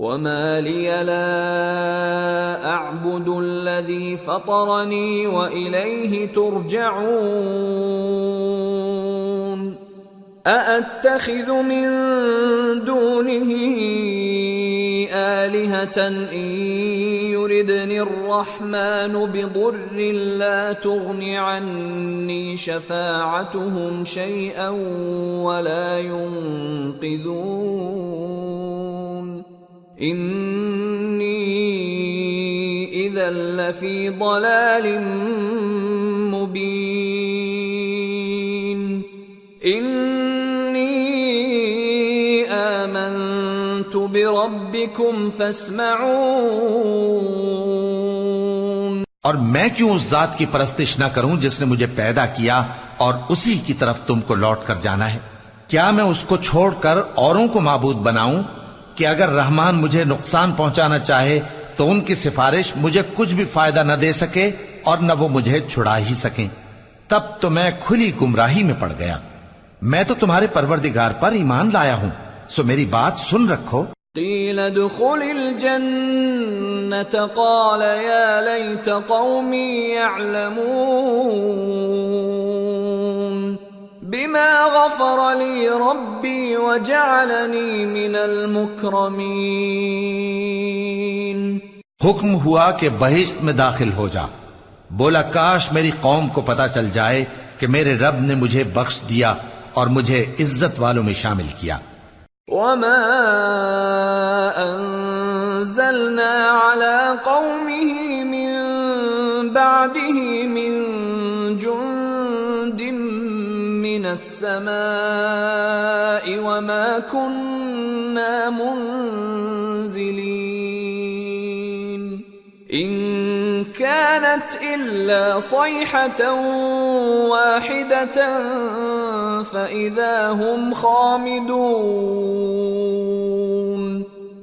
وما لي لا أعبد الذي فطرني وإليه ترجعون أأتخذ من دونه آلهة إن يردني الرحمن بضر لا تغن عني شفاعتهم شيئا ولا ينقذون إني إذا لفي ضلال مبين آمنت بربكم فاسمعون۔ اور میں کیوں اس ذات کی پرستش نہ کروں جس نے مجھے پیدا کیا اور اسی کی طرف تم کو لوٹ کر جانا ہے؟ کیا میں اس کو چھوڑ کر اوروں کو معبود بناؤں کہ اگر رحمان مجھے نقصان پہنچانا چاہے تو ان کی سفارش مجھے کچھ بھی فائدہ نہ دے سکے اور نہ وہ مجھے چھڑا ہی سکیں؟ تب تو میں کھلی گمراہی میں پڑ گیا۔ میں تو تمہارے پروردگار پر ایمان لایا ہوں، سو میری بات سن رکھو۔ قیل ادخل الجنة قال یا لیت قومی یعلمون بما غفر لی ربی وجعلنی من المکرمین۔ حکم ہوا کہ بہشت میں داخل ہو جا۔ بولا کاش میری قوم کو پتا چل جائے کہ میرے رب نے مجھے بخش دیا اور مجھے عزت والوں میں شامل کیا۔ وما انزلنا على قومه من بعده من جند من السماء وما كنا منزلين إن كانت إلا صيحة واحدة فإذا هم خامدون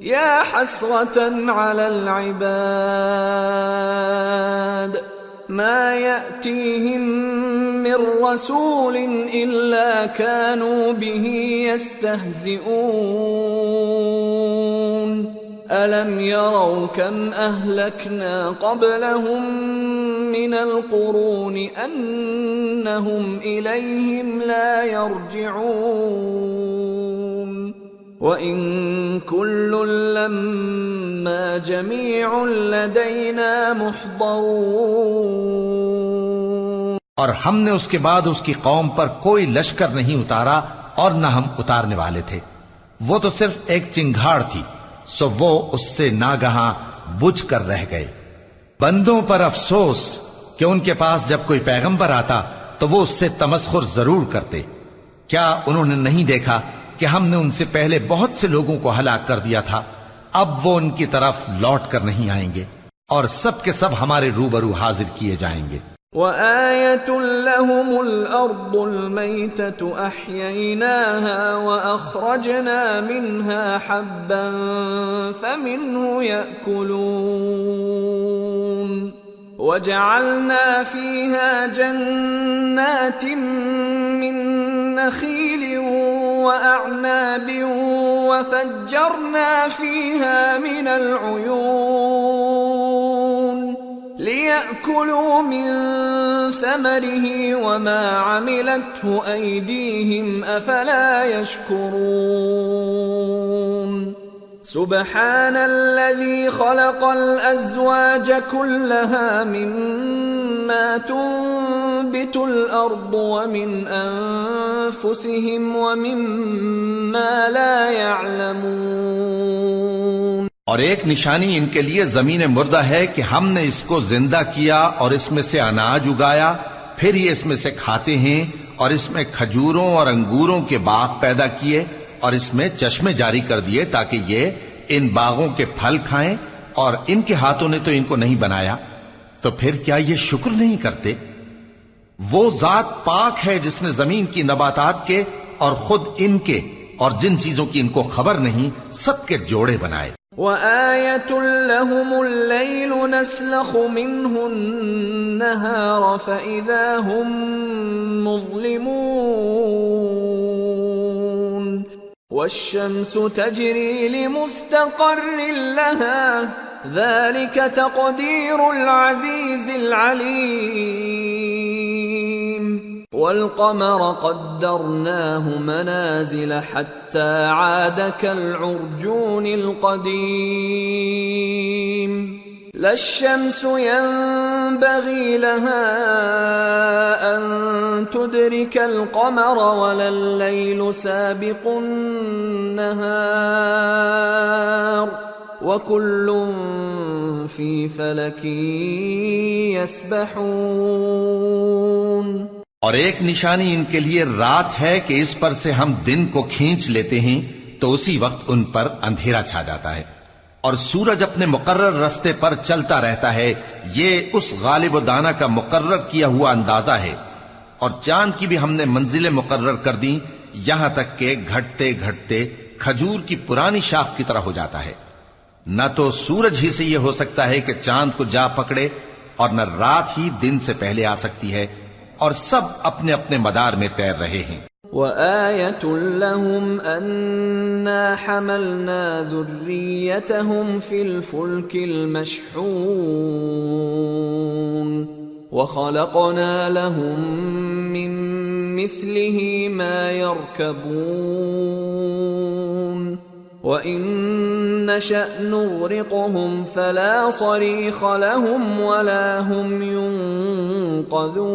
يا حسرة على العباد ما يأتيهم من رسول إلا كانوا به يستهزئون ألم يروا كم أهلكنا قبلهم من القرون أنهم إليهم لا يرجعون وإن كل لما جميع لدينا محضرون۔ اور ہم نے اس کے بعد اس کی قوم پر کوئی لشکر نہیں اتارا اور نہ ہم اتارنے والے تھے، وہ تو صرف ایک چنگھاڑ تھی، سو وہ اس سے ناگہاں بجھ کر رہ گئے۔ بندوں پر افسوس کہ ان کے پاس جب کوئی پیغمبر آتا تو وہ اس سے تمسخر ضرور کرتے۔ کیا انہوں نے نہیں دیکھا کہ ہم نے ان سے پہلے بہت سے لوگوں کو ہلاک کر دیا تھا؟ اب وہ ان کی طرف لوٹ کر نہیں آئیں گے اور سب کے سب ہمارے روبرو حاضر کیے جائیں گے۔ وآية لهم الأرض الميتة أحييناها وأخرجنا منها حبا فمنه يأكلون وجعلنا فيها جنات من نخيل وأعناب وفجرنا فيها من العيون ليأكلوا من ثمره وما عملته أيديهم أفلا يشكرون سبحان الذي خلق الأزواج كلها مما تنبت الأرض ومن أنفسهم ومما لا يعلمون۔ اور ایک نشانی ان کے لیے زمین مردہ ہے کہ ہم نے اس کو زندہ کیا اور اس میں سے اناج اگایا، پھر یہ اس میں سے کھاتے ہیں، اور اس میں کھجوروں اور انگوروں کے باغ پیدا کیے اور اس میں چشمے جاری کر دیے تاکہ یہ ان باغوں کے پھل کھائیں، اور ان کے ہاتھوں نے تو ان کو نہیں بنایا، تو پھر کیا یہ شکر نہیں کرتے؟ وہ ذات پاک ہے جس نے زمین کی نباتات کے اور خود ان کے اور جن چیزوں کی ان کو خبر نہیں سب کے جوڑے بنائے۔ وآية لهم الليل نسلخ منه النهار فإذا هم مظلمون والشمس تجري لمستقر لها ذلك تقدير العزيز العليم والقمر قدرناه منازل حتى عاد كالعرجون القديم لا الشمس ينبغي لها أن تدرك القمر ولا الليل سابق النهار وكل في فلك يسبحون. اور ایک نشانی ان کے لیے رات ہے کہ اس پر سے ہم دن کو کھینچ لیتے ہیں تو اسی وقت ان پر اندھیرا چھا جاتا ہے، اور سورج اپنے مقرر رستے پر چلتا رہتا ہے. یہ اس غالب و دانا کا مقرر کیا ہوا اندازہ ہے. اور چاند کی بھی ہم نے منزلیں مقرر کر دیں یہاں تک کہ گھٹتے گھٹتے کھجور کی پرانی شاخ کی طرح ہو جاتا ہے. نہ تو سورج ہی سے یہ ہو سکتا ہے کہ چاند کو جا پکڑے، اور نہ رات ہی دن سے پہلے آ سکتی ہے، اور سب اپنے اپنے مدار میں تیر رہے ہیں. وآية لهم أنا حملنا ذريتهم في الفلك المشحون وخلقنا لهم من مثله ما يركبون وإن نشأ نغرقهم فلا صريخ لهم ولا هم ينقذون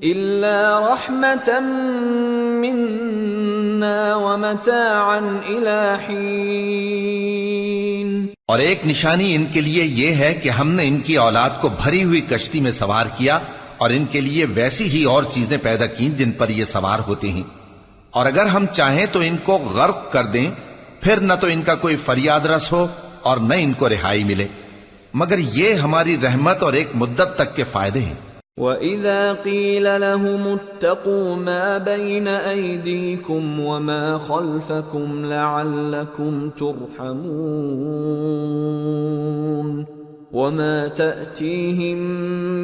إلا رحمة منا ومتاعا إلى حين. اور ایک نشانی ان کے لیے یہ ہے کہ ہم نے ان کی اولاد کو بھری ہوئی کشتی میں سوار کیا، اور ان کے لیے ویسی ہی اور چیزیں پیدا کی جن پر یہ سوار ہوتے ہیں. اور اگر ہم چاہیں تو ان کو غرق کر دیں، پھر نہ تو ان کا کوئی فریاد رس ہو اور نہ ان کو رہائی ملے، مگر یہ ہماری رحمت اور ایک مدت تک کے فائدے ہیں. وَإِذَا قِيلَ لَهُمُ اتَّقُوا مَا بَيْنَ أَيْدِيكُمْ وَمَا خَلْفَكُمْ لَعَلَّكُمْ تُرْحَمُونَ وَمَا تَأْتِيهِمْ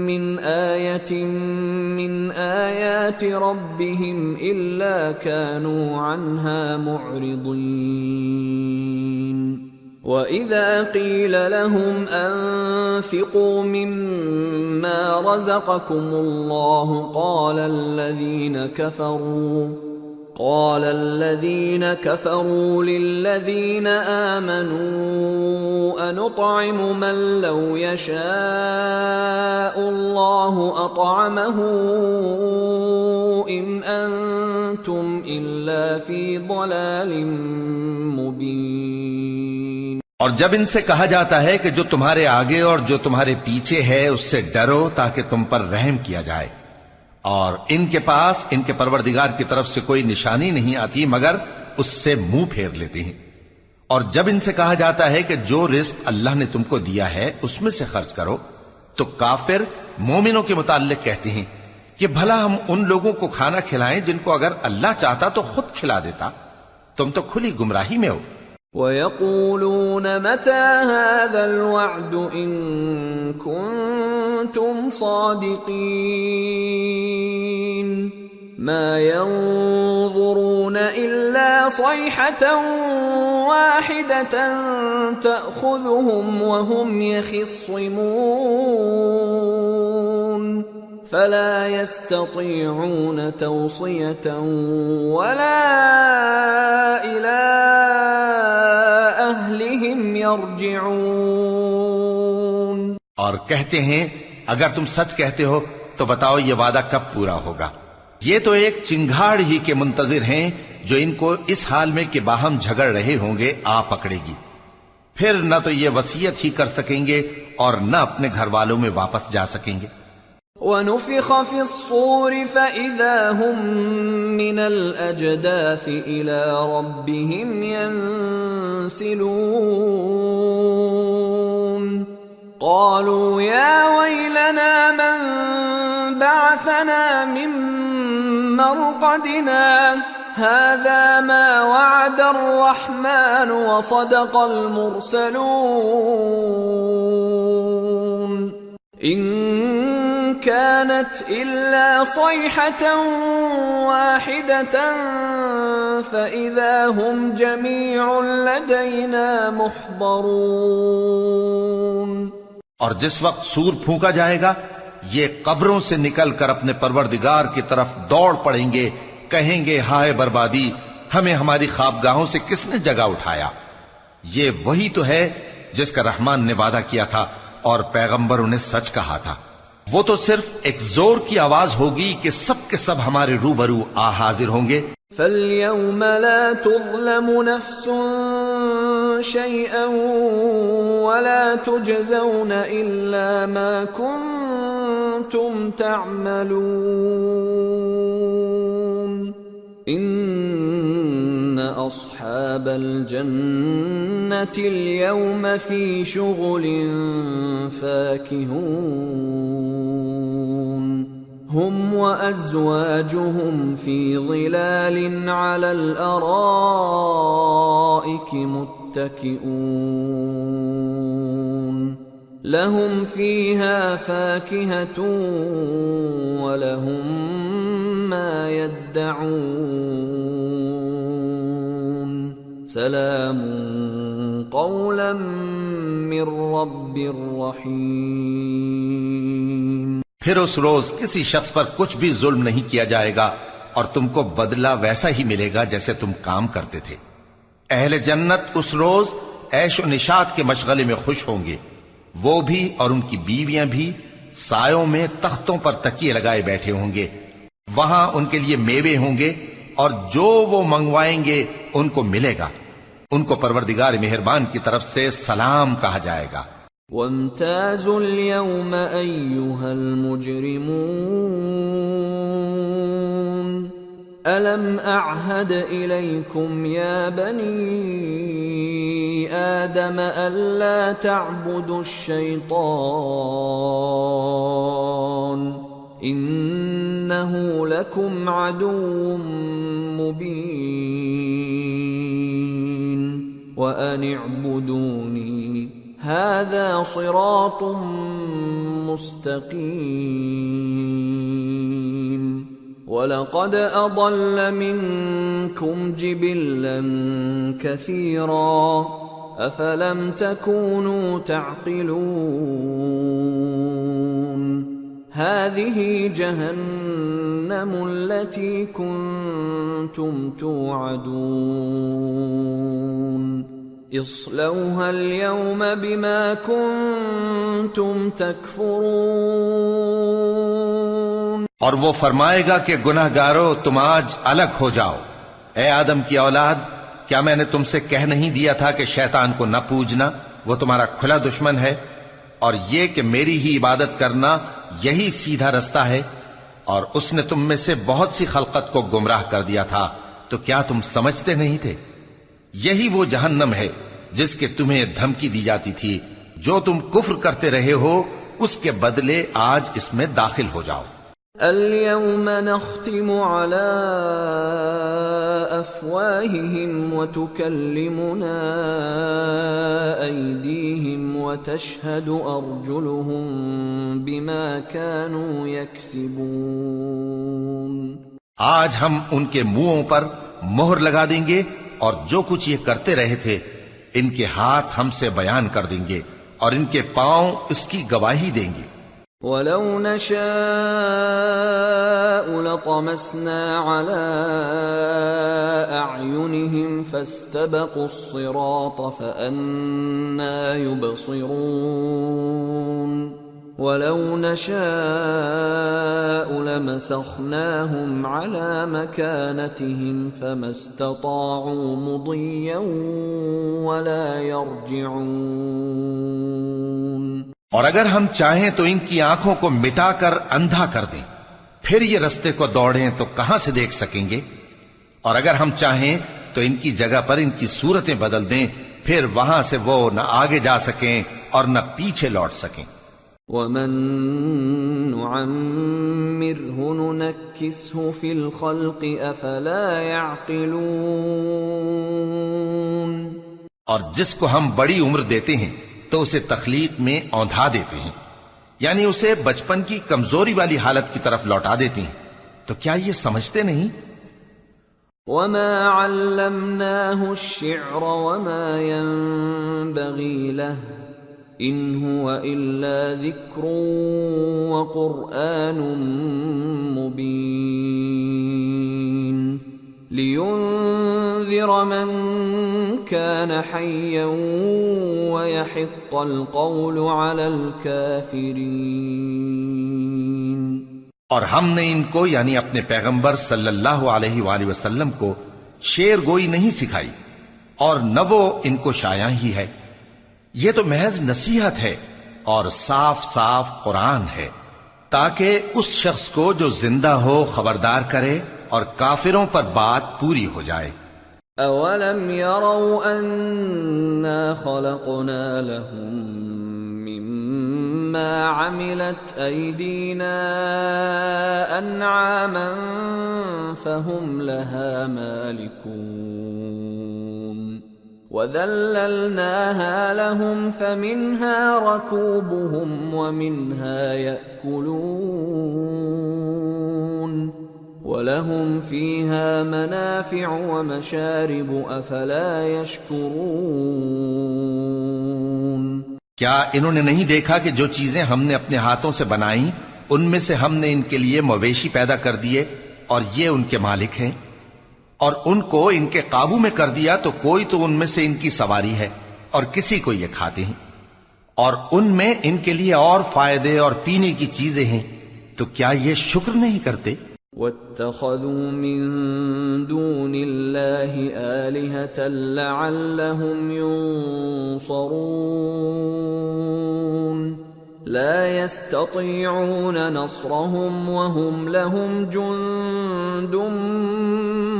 مِنْ آيَةٍ مِنْ آيَاتِ رَبِّهِمْ إِلَّا كَانُوا عَنْهَا مُعْرِضِينَ. وَإِذَا قِيلَ لَهُمْ أَنفِقُوا مِمَّا رَزَقَكُمُ اللَّهُ قَالَ الَّذِينَ كَفَرُوا لِلَّذِينَ آمَنُوا أَنُطْعِمُ مَن لَّوْ يَشَاءُ اللَّهُ أَطْعَمَهُ إِنْ أَنتُمْ إِلَّا فِي ضَلَالٍ مُّبِينٍ. اور جب ان سے کہا جاتا ہے کہ جو تمہارے آگے اور جو تمہارے پیچھے ہے اس سے ڈرو تاکہ تم پر رحم کیا جائے، اور ان کے پاس ان کے پروردگار کی طرف سے کوئی نشانی نہیں آتی مگر اس سے منہ پھیر لیتے ہیں. اور جب ان سے کہا جاتا ہے کہ جو رزق اللہ نے تم کو دیا ہے اس میں سے خرچ کرو، تو کافر مومنوں کے متعلق کہتے ہیں کہ بھلا ہم ان لوگوں کو کھانا کھلائیں جن کو اگر اللہ چاہتا تو خود کھلا دیتا. تم تو کھلی گمراہی میں ہو. وَيَقُولُونَ مَتَى هَذَا الْوَعْدُ إِن كُنتُمْ صَادِقِينَ مَا يَنظُرُونَ إِلَّا صَيْحَةً وَاحِدَةً تَأْخُذُهُمْ وَهُمْ يَخِصِّمُونَ فَلَا يَسْتَطِيعُونَ تَوْصِيَةً وَلَا إِلَىٰ أَهْلِهِمْ يَرْجِعُونَ. اور کہتے ہیں اگر تم سچ کہتے ہو تو بتاؤ یہ وعدہ کب پورا ہوگا. یہ تو ایک چنگھاڑ ہی کے منتظر ہیں جو ان کو اس حال میں کہ باہم جھگڑ رہے ہوں گے آ پکڑے گی. پھر نہ تو یہ وصیت ہی کر سکیں گے اور نہ اپنے گھر والوں میں واپس جا سکیں گے. وَنُفِخَ فِي الصُّورِ فَإِذَا هُم مِّنَ الْأَجْدَاثِ إِلَىٰ رَبِّهِمْ يَنسِلُونَ قَالُوا يَا وَيْلَنَا مَن بَعَثَنَا مِن مَّرْقَدِنَا هَٰذَا مَا وَعَدَ الرَّحْمَٰنُ وَصَدَقَ الْمُرْسَلُونَ إِن كانت إلا صيحة واحدة فإذا هم جميع لدينا محضرون. اور جس وقت سور پھونکا جائے گا یہ قبروں سے نکل کر اپنے پروردگار کی طرف دوڑ پڑیں گے، کہیں گے ہائے بربادی، ہمیں ہماری خوابگاہوں سے کس نے جگہ اٹھایا. یہ وہی تو ہے جس کا رحمان نے وعدہ کیا تھا اور پیغمبروں نے سچ کہا تھا. وہ تو صرف ایک زور کی آواز ہوگی کہ سب کے سب ہمارے روبرو آ حاضر ہوں گے. فَالْيَوْمَ لَا تُظْلَمُ نَفْسٌ شَيْئًا وَلَا تُجْزَوْنَ إِلَّا مَا كُنتُمْ تَعْمَلُونَ. إِنَّ أَصْحَابَ الْجَنَّةِ الْيَوْمَ فِي شُغُلٍ فَاكِهُونَ. هم وأزواجهم في ظلال على الأرائك متكئون. لهم فيها فاكهة ولهم ما يدعون. سلام قولا من رب رحيم. پھر اس روز کسی شخص پر کچھ بھی ظلم نہیں کیا جائے گا اور تم کو بدلہ ویسا ہی ملے گا جیسے تم کام کرتے تھے. اہل جنت اس روز عیش و نشاط کے مشغلے میں خوش ہوں گے، وہ بھی اور ان کی بیویاں بھی سایوں میں تختوں پر تکیے لگائے بیٹھے ہوں گے. وہاں ان کے لیے میوے ہوں گے اور جو وہ منگوائیں گے ان کو ملے گا. ان کو پروردگار مہربان کی طرف سے سلام کہا جائے گا. وَامْتَازُوا الْيَوْمَ أَيُّهَا الْمُجْرِمُونَ أَلَمْ أَعْهَدْ إِلَيْكُمْ يَا بَنِي آدَمَ أَلَّا تَعْبُدُوا الشَّيْطَانَ إِنَّهُ لَكُمْ عَدُوٌّ مُّبِينٌ وَأَنِ اعْبُدُونِي هذا صراط مستقيم. ولقد أضل منكم جبلا كثيرا أفلم تكونوا تعقلون. هذه جهنم التي كنتم توعدون اصلوها اليوم بما كنتم تكفرون. اور وہ فرمائے گا کہ گناہ گارو تم آج الگ ہو جاؤ. اے آدم کی اولاد، کیا میں نے تم سے کہہ نہیں دیا تھا کہ شیطان کو نہ پوجنا، وہ تمہارا کھلا دشمن ہے، اور یہ کہ میری ہی عبادت کرنا یہی سیدھا رستہ ہے. اور اس نے تم میں سے بہت سی خلقت کو گمراہ کر دیا تھا، تو کیا تم سمجھتے نہیں تھے؟ یہی وہ جہنم ہے جس کے تمہیں دھمکی دی جاتی تھی. جو تم کفر کرتے رہے ہو اس کے بدلے آج اس میں داخل ہو جاؤ. اليوم نختم على أفواههم وتكلمنا أيديهم وتشهد أرجلهم بما كانوا يكسبون. آج ہم ان کے منہوں پر مہر لگا دیں گے اور جو کچھ یہ کرتے رہے تھے ان کے ہاتھ ہم سے بیان کر دیں گے اور ان کے پاؤں اس کی گواہی دیں گے. وَلَوْ نَشَاءُ لَطَمَسْنَا عَلَىٰ أَعْيُنِهِمْ فَاسْتَبَقُوا الصِّرَاطَ فَأَنَّىٰ يُبْصِرُونَ. وَلَوْ نَشَاءُ لَمَسَخْنَاهُمْ عَلَىٰ مَكَانَتِهِمْ فَمَا اسْتَطَاعُوا مُضِيًّا وَلَا يَرْجِعُونَ. اور اگر ہم چاہیں تو ان کی آنکھوں کو مٹا کر اندھا کر دیں، پھر یہ رستے کو دوڑیں تو کہاں سے دیکھ سکیں گے؟ اور اگر ہم چاہیں تو ان کی جگہ پر ان کی صورتیں بدل دیں، پھر وہاں سے وہ نہ آگے جا سکیں اور نہ پیچھے لوٹ سکیں. وَمَن نُعَمِّرْهُ نُنَكِّسْهُ فِي الْخَلْقِ أَفَلَا يَعْقِلُونَ. اور جس کو ہم بڑی عمر دیتے ہیں تو اسے تخلیق میں اوندھا دیتے ہیں. یعنی اسے بچپن کی کمزوری والی حالت کی طرف لوٹا دیتی ہیں. تو کیا یہ سمجھتے نہیں؟ وما علمناه الشعر وما ينبغي له ان هو الا ذكر وقرآن مبين لينذر من كان حيا ويحق القول على الكافرين. اور ہم نے ان کو یعنی اپنے پیغمبر صلی اللہ علیہ وآلہ وسلم کو شعر گوئی نہیں سکھائی اور نہ وہ ان کو شایع ہی ہے. یہ تو محض نصیحت ہے اور صاف صاف قرآن ہے تاکہ اس شخص کو جو زندہ ہو خبردار کرے اور کافروں پر بات پوری ہو جائے. اولم يروا انا خلقنا لهم مما عملت ايدينا انعاما فهم لها مالكون وذللناها لهم فمنها ركوبهم ومنها يأكلون وَلَهُمْ فِيهَا مَنَافِعُ وَمَشَارِبُ أَفَلَا يَشْكُرُونَ. کیا انہوں نے نہیں دیکھا کہ جو چیزیں ہم نے اپنے ہاتھوں سے بنائیں ان میں سے ہم نے ان کے لیے مویشی پیدا کر دیے اور یہ ان کے مالک ہیں، اور ان کو ان کے قابو میں کر دیا تو کوئی تو ان میں سے ان کی سواری ہے اور کسی کو یہ کھاتے ہیں، اور ان میں ان کے لیے اور فائدے اور پینے کی چیزیں ہیں، تو کیا یہ شکر نہیں کرتے؟ وَاتَّخَذُوا مِن دُونِ اللَّهِ آلِهَةً لَعَلَّهُمْ يُنصَرُونَ لَا يَسْتَطِيعُونَ نَصْرَهُمْ وَهُمْ لَهُمْ جُندٌ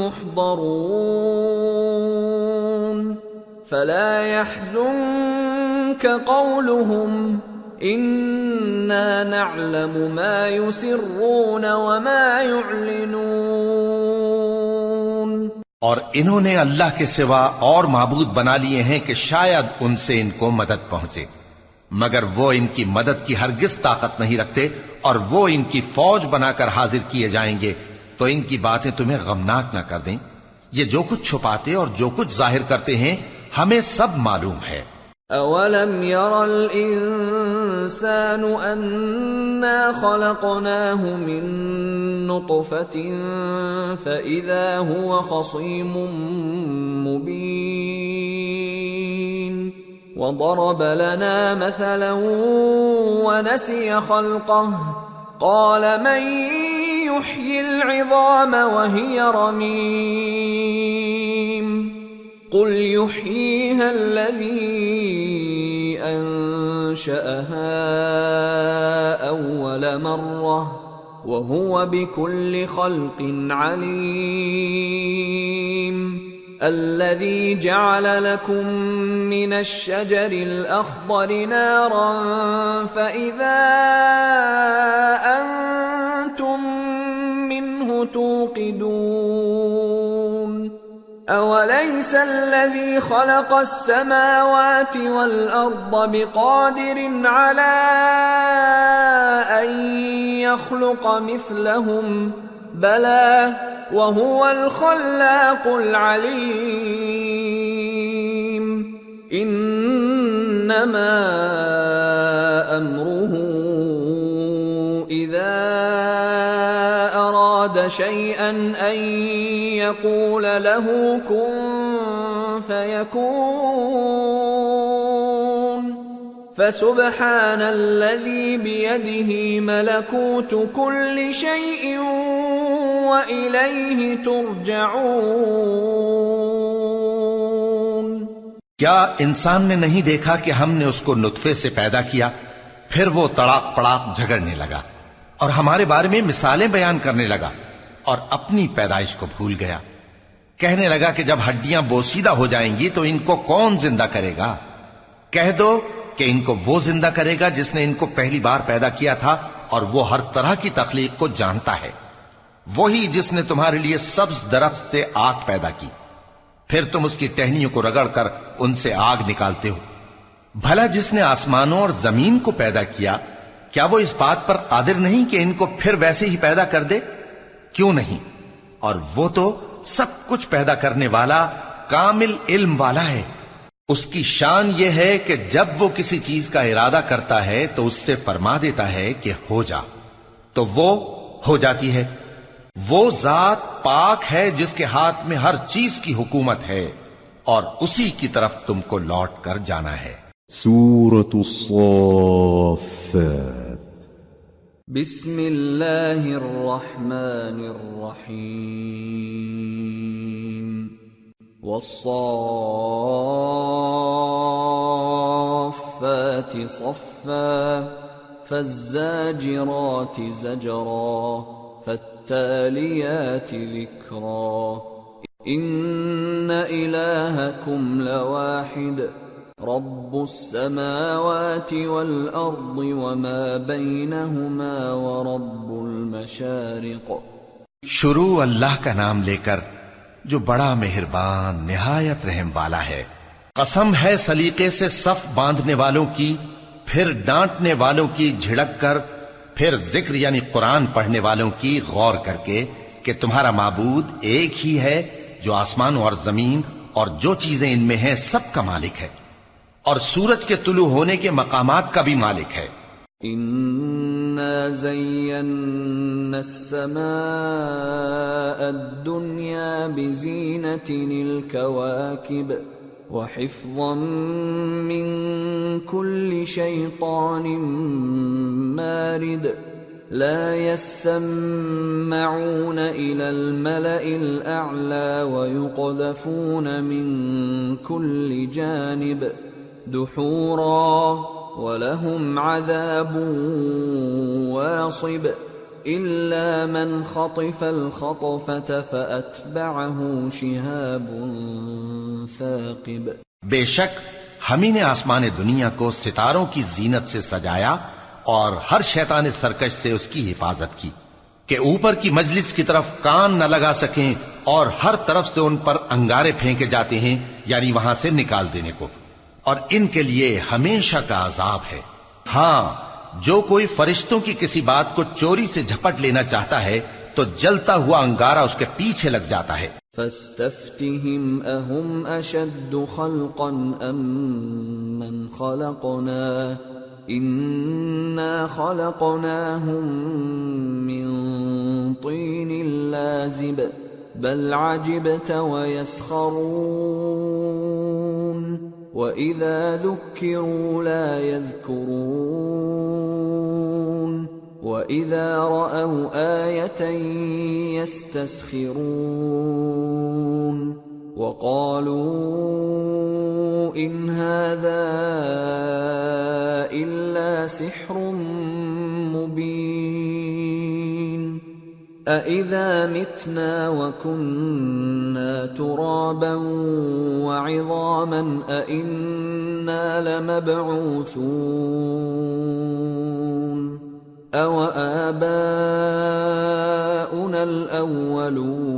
مُحْضَرُونَ فَلَا يَحْزُنكَ قَوْلُهُمْ اِنَّا نَعْلَمُ مَا يُسِرُّونَ وَمَا يُعْلِنُونَ. اور انہوں نے اللہ کے سوا اور معبود بنا لیے ہیں کہ شاید ان سے ان کو مدد پہنچے، مگر وہ ان کی مدد کی ہرگز طاقت نہیں رکھتے، اور وہ ان کی فوج بنا کر حاضر کیے جائیں گے تو ان کی باتیں تمہیں غمناک نہ کر دیں. یہ جو کچھ چھپاتے اور جو کچھ ظاہر کرتے ہیں ہمیں سب معلوم ہے. اولم ير الانسان انا خلقناه من نطفة فاذا هو خصيم مبين وضرب لنا مثلا ونسي خلقه قال من يحيي العظام وهي رميم قل يحييها الذي أنشأها أول مرة وهو بكل خلق عليم الذي جعل لكم من الشجر الأخضر نارا فإذا أنتم منه توقدون أوليس الذي خلق السماوات والأرض بقادر على أن يخلق مثلهم بلى وهو الخلاق العليم إنما أمره إذا أراد شيئا أن يقول له كن فيكون فسبحان الذي بيده ملكوت كل شيء وإليه ترجعون. کیا انسان نے نہیں دیکھا کہ ہم نے اس کو نطفے سے پیدا کیا، پھر وہ تڑاک پڑاک جھگڑنے لگا اور ہمارے بارے میں مثالیں بیان کرنے لگا اور اپنی پیدائش کو بھول گیا. کہنے لگا کہ جب ہڈیاں بوسیدہ ہو جائیں گی تو ان کو کون زندہ کرے گا؟ کہہ دو کہ ان کو وہ زندہ کرے گا جس نے ان کو پہلی بار پیدا کیا تھا، اور وہ ہر طرح کی تخلیق کو جانتا ہے. وہی جس نے تمہارے لیے سبز درخت سے آگ پیدا کی، پھر تم اس کی ٹہنیوں کو رگڑ کر ان سے آگ نکالتے ہو. بھلا جس نے آسمانوں اور زمین کو پیدا کیا کیا وہ اس بات پر قادر نہیں کہ ان کو پھر ویسے ہی پیدا کر دے؟ کیوں نہیں؟ اور وہ تو سب کچھ پیدا کرنے والا کامل علم والا ہے۔ اس کی شان یہ ہے کہ جب وہ کسی چیز کا ارادہ کرتا ہے تو اس سے فرما دیتا ہے کہ ہو جا، تو وہ ہو جاتی ہے۔ وہ ذات پاک ہے جس کے ہاتھ میں ہر چیز کی حکومت ہے، اور اسی کی طرف تم کو لوٹ کر جانا ہے۔ سورة الصافات بسم اللہ الرحمن الرحیم والصافات صفا فالزاجرات زجرا فالتاليات ذكرا إن إلهكم لواحد رب السماوات والأرض وما بينهما ورب المشارق۔ شروع اللہ کا نام لے کر جو بڑا مہربان نہایت رحم والا ہے۔ قسم ہے سلیقے سے صف باندھنے والوں کی، پھر ڈانٹنے والوں کی جھڑک کر، پھر ذکر یعنی قرآن پڑھنے والوں کی غور کر کے کہ تمہارا معبود ایک ہی ہے جو آسمانوں اور زمین اور جو چیزیں ان میں ہیں سب کا مالک ہے، اور سورج کے طلوع ہونے کے مقامات کا بھی مالک ہے۔ إِنَّا زَيَّنَّا السَّمَاءَ الدُّنْيَا بِزِينَةٍ الْكَوَاكِبِ وَحِفْظًا مِّن كُلِّ شَيْطَانٍ مَارِدٍ لَا يَسَّمَّعُونَ إِلَى الْمَلَإِ الْأَعْلَى وَيُقْذَفُونَ مِن كُلِّ جَانِبٍ دُحُورًا وَلَهُمْ عَذَابٌ وَاصِبٌ إِلَّا مَنْ خَطِفَ الْخَطْفَةَ فَأَتْبَعَهُ شِهَابٌ ثَاقِبٌ۔ بے شک ہم ہی نے آسمان دنیا کو ستاروں کی زینت سے سجایا اور ہر شیطان سرکش سے اس کی حفاظت کی کہ اوپر کی مجلس کی طرف کان نہ لگا سکیں، اور ہر طرف سے ان پر انگارے پھینکے جاتے ہیں یعنی وہاں سے نکال دینے کو، اور ان کے لیے ہمیشہ کا عذاب ہے۔ ہاں، جو کوئی فرشتوں کی کسی بات کو چوری سے جھپٹ لینا چاہتا ہے تو جلتا ہوا انگارہ اس کے پیچھے لگ جاتا ہے۔ فاستفتهم أهم أشد خلقا أم من خلقنا إنا خلقناهم من طين لازب بل عجبت ويسخرون وإذا ذكروا لا يذكرون وَإِذَا رَأَوْا آيَةً يَسْتَسْخِرُونَ وَقَالُوا إِنْ هَذَا إِلَّا سِحْرٌ مُبِينٌ أَإِذَا مِتْنَا وَكُنَّا تُرَابًا وَعِظَامًا أَإِنَّا لَمَبْعُوثُونَ أَوَآبَاؤُنَا الْأَوَّلُونَ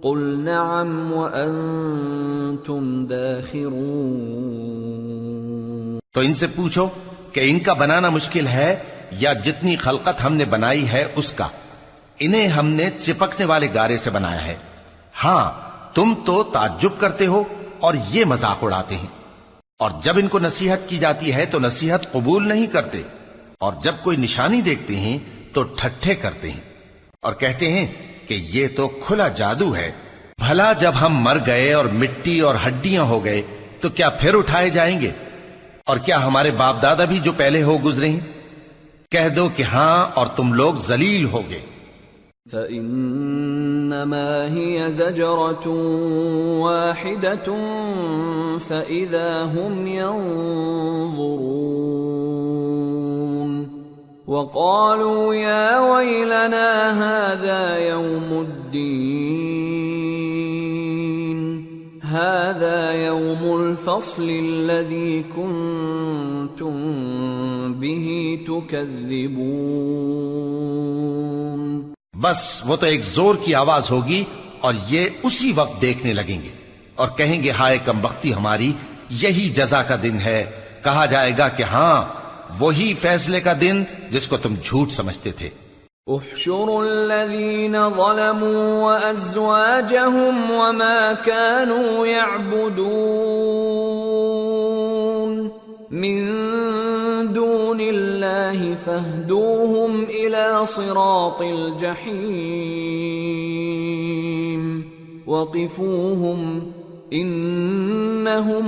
قُلْ نَعَمْ وَأَنْتُمْ دَاخِرُونَ۔ تو ان سے پوچھو کہ ان کا بنانا مشکل ہے یا جتنی خلقت ہم نے بنائی ہے اس کا؟ انہیں ہم نے چپکنے والے گارے سے بنایا ہے۔ ہاں، تم تو تعجب کرتے ہو اور یہ مذاق اڑاتے ہیں، اور جب ان کو نصیحت کی جاتی ہے تو نصیحت قبول نہیں کرتے، اور جب کوئی نشانی دیکھتے ہیں تو ٹھٹھے کرتے ہیں اور کہتے ہیں کہ یہ تو کھلا جادو ہے۔ بھلا جب ہم مر گئے اور مٹی اور ہڈیاں ہو گئے تو کیا پھر اٹھائے جائیں گے؟ اور کیا ہمارے باپ دادا بھی جو پہلے ہو گزرے ہیں؟ کہہ دو کہ ہاں، اور تم لوگ ذلیل ہوگے۔ فَإِنَّمَا هِيَ زَجْرَةٌ وَاحِدَةٌ فَإِذَا هُمْ يَنظُرُونَ وَقَالُوا يَا وَيْلَنَا هَذَا يَوْمُ الدِّينِ هَذَا يَوْمُ الْفَصْلِ الَّذِي كُنْتُمْ بِهِ تُكَذِّبُونَ۔ بس وہ تو ایک زور کی آواز ہوگی اور یہ اسی وقت دیکھنے لگیں گے اور کہیں گے ہائے کم بختی ہماری، یہی جزا کا دن ہے، کہا جائے گا کہ ہاں وہی فیصلے کا دن جس کو تم جھوٹ سمجھتے تھے۔ احشروا الذين ظلموا وأزواجهم وما كانوا يعبدون من دون الله فاهدوهم إلى صراط الجحيم وقفوهم إنهم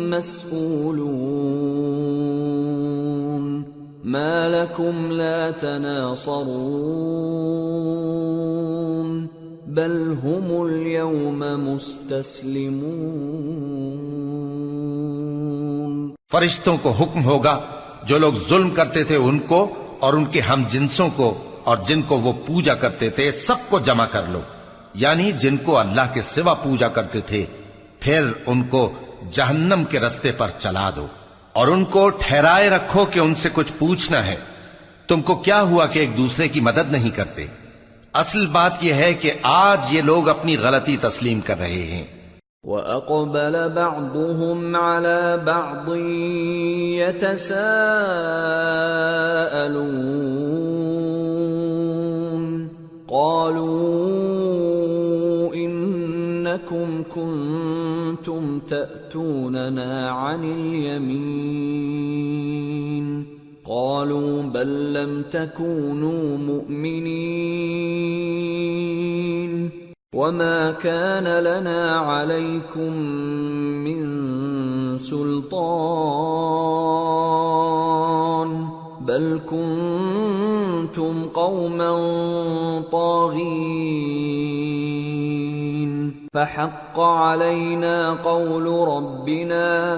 مسئولون ما لكم لا تناصرون بل هم اليوم مستسلمون۔ فرشتوں کو حکم ہوگا جو لوگ ظلم کرتے تھے ان کو اور ان کے ہم جنسوں کو اور جن کو وہ پوجا کرتے تھے سب کو جمع کر لو، یعنی جن کو اللہ کے سوا پوجا کرتے تھے، پھر ان کو جہنم کے رستے پر چلا دو اور ان کو ٹھہرائے رکھو کہ ان سے کچھ پوچھنا ہے۔ تم کو کیا ہوا کہ ایک دوسرے کی مدد نہیں کرتے؟ اصل بات یہ ہے کہ آج یہ لوگ اپنی غلطی تسلیم کر رہے ہیں۔ وَأَقْبَلَ بَعْضُهُمْ عَلَى بَعْضٍ يَتَسَاءَلُونَ قَالُوا إِنَّكُمْ كُنتُمْ تَأْتُونَنَا عَنِ الْيَمِينِ قَالُوا بَل لَّمْ تَكُونُوا مُؤْمِنِينَ وَمَا كَانَ لَنَا عَلَيْكُمْ مِنْ سُلْطَانٍ بَلْ كُنْتُمْ قَوْمًا طَاغِينَ فَحَقَّ عَلَيْنَا قَوْلُ رَبِّنَا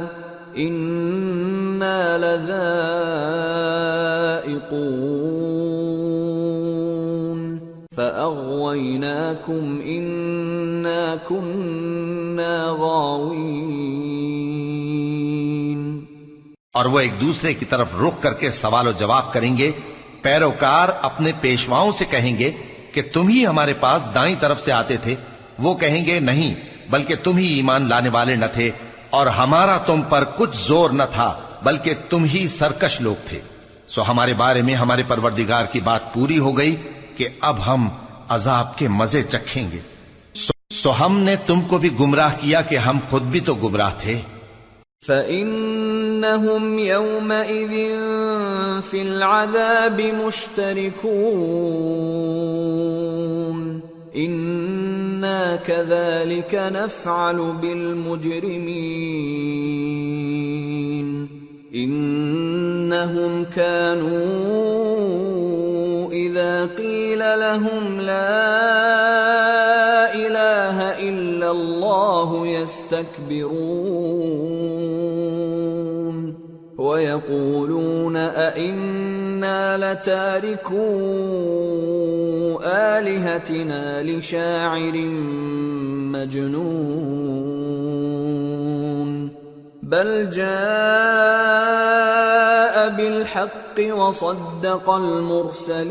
إِنَّا لَذَائِقُونَ فَأَغْوَيْنَاكُمْ إِنَّا كُنَّا غَاوِينَ۔ اور وہ ایک دوسرے کی طرف رخ کر کے سوال و جواب کریں گے۔ پیروکار اپنے پیشواؤں سے کہیں گے کہ تم ہی ہمارے پاس دائیں طرف سے آتے تھے، وہ کہیں گے نہیں بلکہ تم ہی ایمان لانے والے نہ تھے اور ہمارا تم پر کچھ زور نہ تھا بلکہ تم ہی سرکش لوگ تھے۔ سو ہمارے بارے میں ہمارے پروردگار کی بات پوری ہو گئی کہ اب ہم عذاب کے مزے چکھیں گے۔ سو ہم نے تم کو بھی گمراہ کیا کہ ہم خود بھی تو گمراہ تھے۔ فَإِنَّهُمْ يَوْمَئِذٍ فِي الْعَذَابِ مُشْتَرِكُونَ إِنَّا كَذَلِكَ نَفْعَلُ بِالْمُجْرِمِينَ إِنَّهُمْ كَانُوا إِذَا قِيلَ لَهُمْ لَا إِلَهَ إِلَّا اللَّهُ يَسْتَكْبِرُونَ وَيَقُولُونَ أَإِنَّا لَتَارِكُو آلِهَتِنَا لِشَاعِرٍ مَجْنُونٍ بَلْ جَاءَ بِالْحَقِّ وَصَدَّقَ الْمُرْسَلِينَ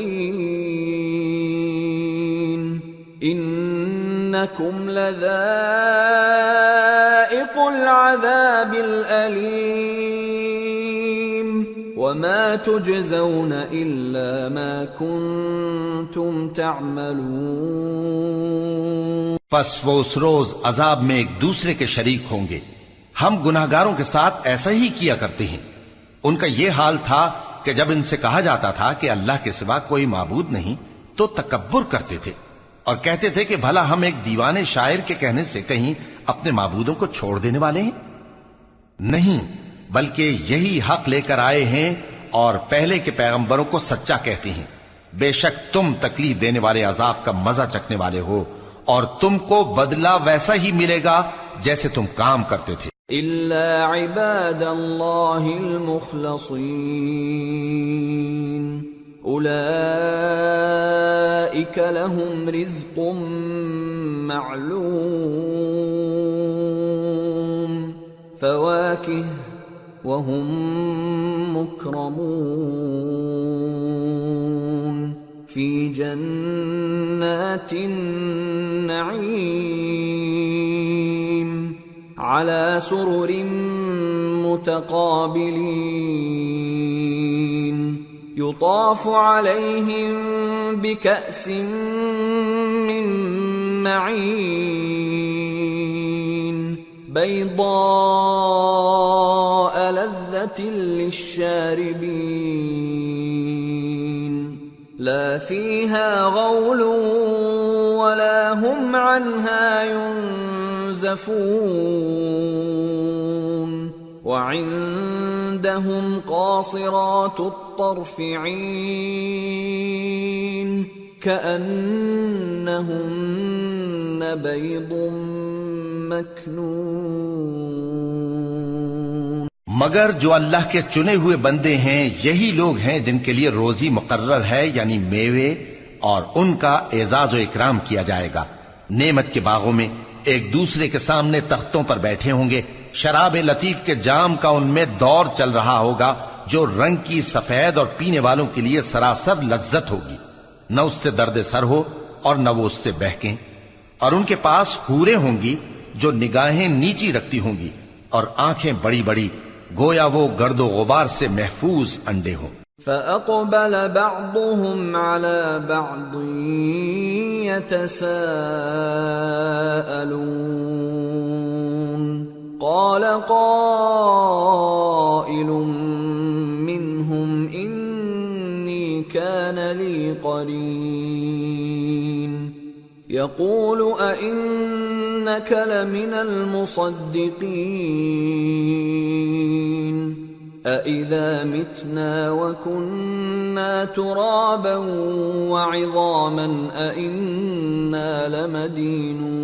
إِنَّكُمْ لَذَائِقُو الْعَذَابِ الْأَلِيمِ وَمَا تُجْزَوْنَ إِلَّا مَا كُنتُمْ تَعْمَلُونَ۔ پس وہ اس روز عذاب میں ایک دوسرے کے شریک ہوں گے۔ ہم گناہگاروں کے ساتھ ایسا ہی کیا کرتے ہیں۔ ان کا یہ حال تھا کہ جب ان سے کہا جاتا تھا کہ اللہ کے سوا کوئی معبود نہیں تو تکبر کرتے تھے اور کہتے تھے کہ بھلا ہم ایک دیوانے شاعر کے کہنے سے کہیں اپنے معبودوں کو چھوڑ دینے والے ہیں؟ نہیں، بلکہ یہی حق لے کر آئے ہیں اور پہلے کے پیغمبروں کو سچا کہتے ہیں۔ بے شک تم تکلیف دینے والے عذاب کا مزہ چکھنے والے ہو اور تم کو بدلہ ویسا ہی ملے گا جیسے تم کام کرتے تھے۔ إِلَّا عِبَادَ اللَّهِ الْمُخْلَصِينَ أُولَئِكَ لَهُمْ رِزْقٌ مَّعْلُومٌ فَوَاكِهُ وَهُمْ مُكْرَمُونَ فِي جَنَّاتِ النَّعِيمِ على سرر متقابلين يطاف عليهم بكأس من معين بيضاء لذة للشاربين لا فيها غول ولا هم عنها ينزفون وعندهم قاصرات الطرف عين كأنهن بيض مكنون. مگر جو اللہ کے چنے ہوئے بندے ہیں یہی لوگ ہیں جن کے لیے روزی مقرر ہے، یعنی میوے، اور ان کا اعزاز و اکرام کیا جائے گا. نعمت کے باغوں میں ایک دوسرے کے سامنے تختوں پر بیٹھے ہوں گے. شراب لطیف کے جام کا ان میں دور چل رہا ہوگا جو رنگ کی سفید اور پینے والوں کے لیے سراسر لذت ہوگی. نہ اس سے درد سر ہو اور نہ وہ اس سے بہکیں. اور ان کے پاس حوریں ہوں گی جو نگاہیں نیچی رکھتی ہوں گی اور آنکھیں بڑی بڑی، گویا وہ گرد و غبار سے محفوظ انڈے ہوں. فَأَقْبَلَ بَعْضُهُمْ عَلَى بَعْضٍ يَتَسَاءَلُونَ قَالَ قَائِلٌ مِّنْهُمْ إِنِّي كَانَ لِي قَرِينٌ يَقُولُ أَإِنَّكَ لَمِنَ الْمُصَدِّقِينَ أَإِذَا مِتْنَا وَكُنَّا تُرَابًا وَعِظَامًا أَإِنَّا لَمَدِينُونَ.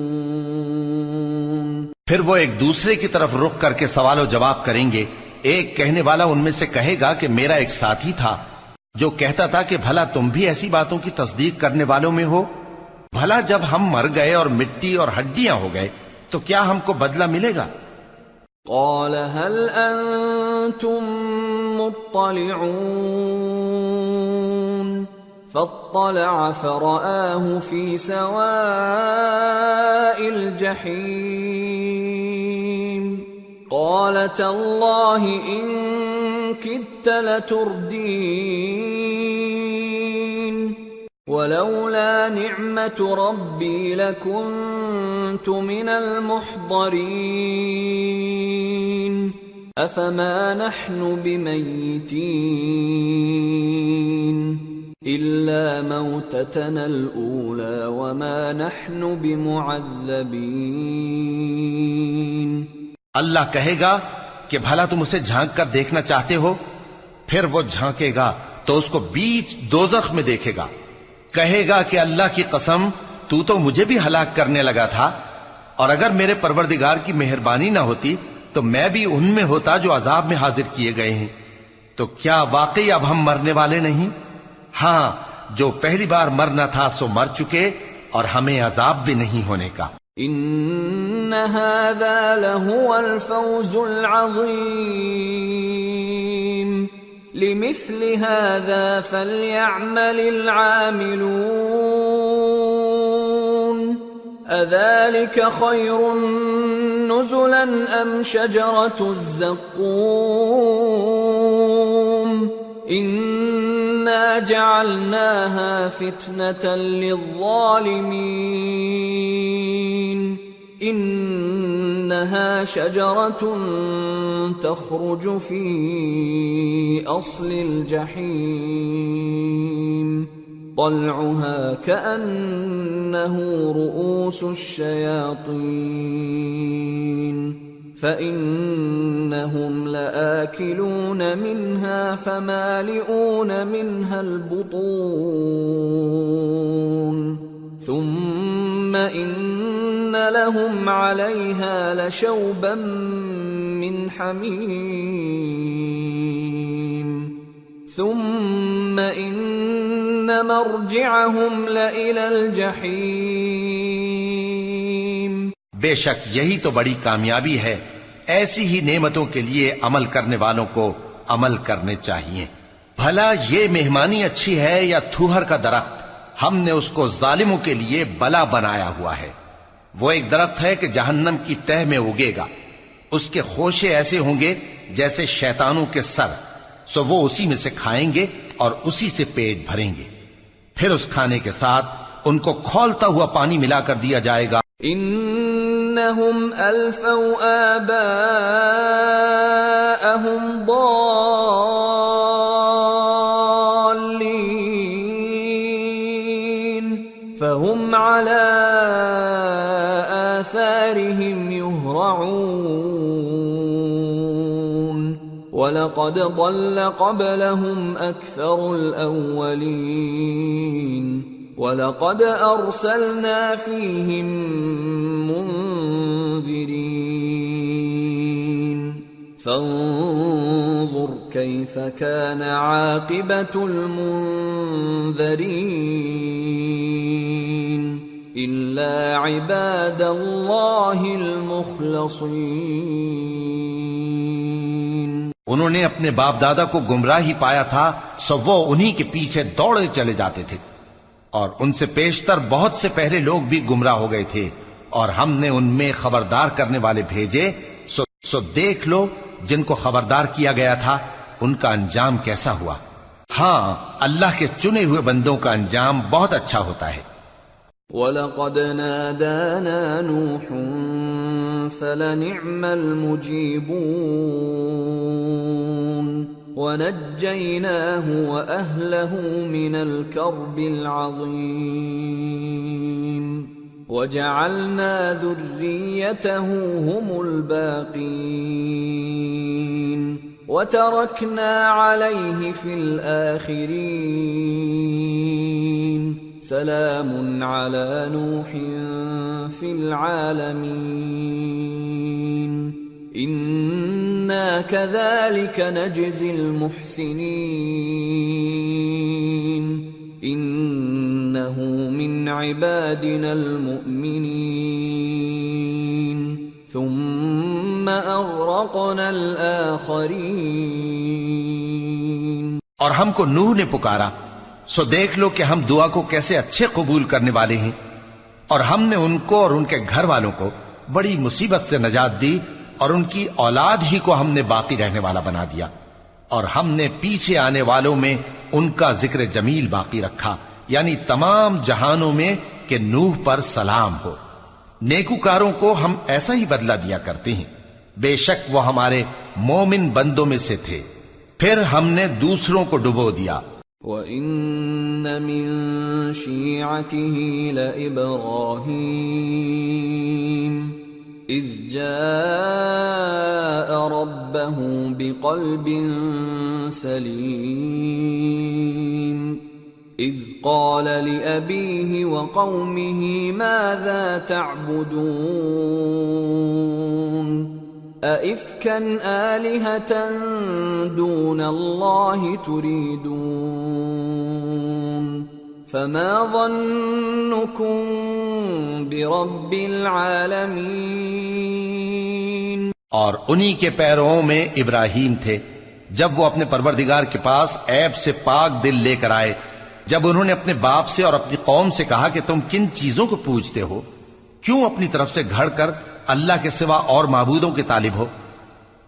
پھر وہ ایک دوسرے کی طرف رخ کر کے سوال و جواب کریں گے. ایک کہنے والا ان میں سے کہے گا کہ میرا ایک ساتھی تھا جو کہتا تھا کہ بھلا تم بھی ایسی باتوں کی تصدیق کرنے والوں میں ہو؟ بھلا جب ہم مر گئے اور مٹی اور ہڈیاں ہو گئے تو کیا ہم کو بدلہ ملے گا؟ قال هل انتم مطلعون فاطلع فرآه في سواء الجحيم قال تالله إن كدت لتردين ولولا نعمة ربي لكنت من المحضرين أفما نحن بميتين إلا موتتنا الأولى وما نحن بمعذبين. اللہ کہے گا کہ بھلا تم اسے جھانک کر دیکھنا چاہتے ہو؟ پھر وہ جھانکے گا تو اس کو بیچ دوزخ میں دیکھے گا. کہے گا کہ اللہ کی قسم تو مجھے بھی ہلاک کرنے لگا تھا، اور اگر میرے پروردگار کی مہربانی نہ ہوتی تو میں بھی ان میں ہوتا جو عذاب میں حاضر کیے گئے ہیں. تو کیا واقعی اب ہم مرنے والے نہیں؟ ہاں، جو پہلی بار مرنا تھا سو مر چکے اور ہمیں عذاب بھی نہیں ہونے کا. ان هذا لهو الفوز العظيم لمثل هذا فليعمل العاملون اذلك خير نزلا ام شجرة الزقوم انا جعلناها فتنة للظالمين انها شجرة تخرج في اصل الجحيم طلعها كأنه رؤوس الشياطين فإنهم لآكلون منها فمالئون منها البطون ثم إن لهم عليها لشوبا من حميم ثم إن مرجعهم لإلى الجحيم. بے شک یہی تو بڑی کامیابی ہے. ایسی ہی نعمتوں کے لیے عمل کرنے والوں کو عمل کرنے چاہیے. بھلا یہ مہمانی اچھی ہے یا تھوہر کا درخت؟ ہم نے اس کو ظالموں کے لیے بلا بنایا ہوا ہے. وہ ایک درخت ہے کہ جہنم کی تہ میں اگے گا، اس کے خوشے ایسے ہوں گے جیسے شیطانوں کے سر، سو وہ اسی میں سے کھائیں گے اور اسی سے پیٹ بھریں گے۔ پھر اس کھانے کے ساتھ ان کو کھولتا ہوا پانی ملا کر دیا جائے گا۔ انہم الفوا آباءہم ضالین فہم علی آثارہم یہرعون وَلَقَدْ ضَلَّ قَبْلَهُمْ أَكْثَرُ الْأَوَّلِينَ وَلَقَدْ أَرْسَلْنَا فِيهِمْ مُنذِرِينَ فَانظُرْ كَيْفَ كَانَ عَاقِبَةُ الْمُنذَرِينَ إِلَّا عِبَادَ اللَّهِ الْمُخْلَصِينَ۔ انہوں نے اپنے باپ دادا کو گمراہی پایا تھا، سو وہ انہی کے پیچھے دوڑے چلے جاتے تھے، اور ان سے پیشتر بہت سے پہلے لوگ بھی گمراہ ہو گئے تھے، اور ہم نے ان میں خبردار کرنے والے بھیجے، سو دیکھ لو جن کو خبردار کیا گیا تھا ان کا انجام کیسا ہوا۔ ہاں، اللہ کے چنے ہوئے بندوں کا انجام بہت اچھا ہوتا ہے۔ وَلَقَدْ نَادَانَا نُوحٌ فَلَنِعْمَ الْمُجِيبُونَ وَنَجَّيْنَاهُ وَأَهْلَهُ مِنَ الْكَرْبِ الْعَظِيمِ وَجَعَلْنَا ذُرِّيَّتَهُ هُمُ الْبَاقِينَ وَتَرَكْنَا عَلَيْهِ فِي الْآخِرِينَ سلام على نوح في العالمين إنا كذلك نجزي المحسنين إنه من عبادنا المؤمنين ثم أغرقنا الآخرين۔ اور ہم کو نوح نے پکارا، سو دیکھ لو کہ ہم دعا کو کیسے اچھے قبول کرنے والے ہیں، اور ہم نے ان کو اور ان کے گھر والوں کو بڑی مصیبت سے نجات دی، اور ان کی اولاد ہی کو ہم نے باقی رہنے والا بنا دیا، اور ہم نے پیچھے آنے والوں میں ان کا ذکر جمیل باقی رکھا، یعنی تمام جہانوں میں کہ نوح پر سلام ہو۔ نیکوکاروں کو ہم ایسا ہی بدلہ دیا کرتے ہیں، بے شک وہ ہمارے مومن بندوں میں سے تھے۔ پھر ہم نے دوسروں کو ڈبو دیا۔ وَإِنَّ مِن شِيعَتِهِ لَإِبْرَاهِيمَ إِذْ جَاءَ رَبَّهُ بِقَلْبٍ سَلِيمٍ إِذْ قَالَ لِأَبِيهِ وَقَوْمِهِ مَاذَا تَعْبُدُونَ أَإِفْكًا آلِهَةً دُونَ اللَّهِ تُرِيدُونَ فَمَا ظَنُّكُمْ بِرَبِّ الْعَالَمِينَ۔ اور انہی کے پیرووں میں ابراہیم تھے، جب وہ اپنے پروردگار کے پاس عیب سے پاک دل لے کر آئے، جب انہوں نے اپنے باپ سے اور اپنی قوم سے کہا کہ تم کن چیزوں کو پوجتے ہو، کیوں اپنی طرف سے گھڑ کر اللہ کے سوا اور معبودوں کے طالب ہو؟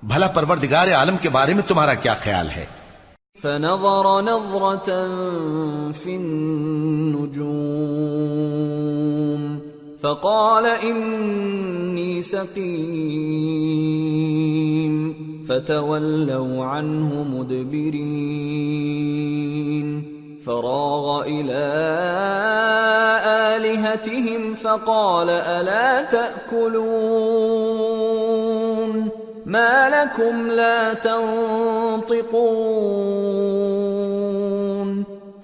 بھلا پروردگار عالم کے بارے میں تمہارا کیا خیال ہے؟ فنظر نظرة في النجوم فقال إني سقيم فتولوا عنه مدبرين فراغ إلى آلهتهم فقال ألا تأكلون ما لكم لا تنطقون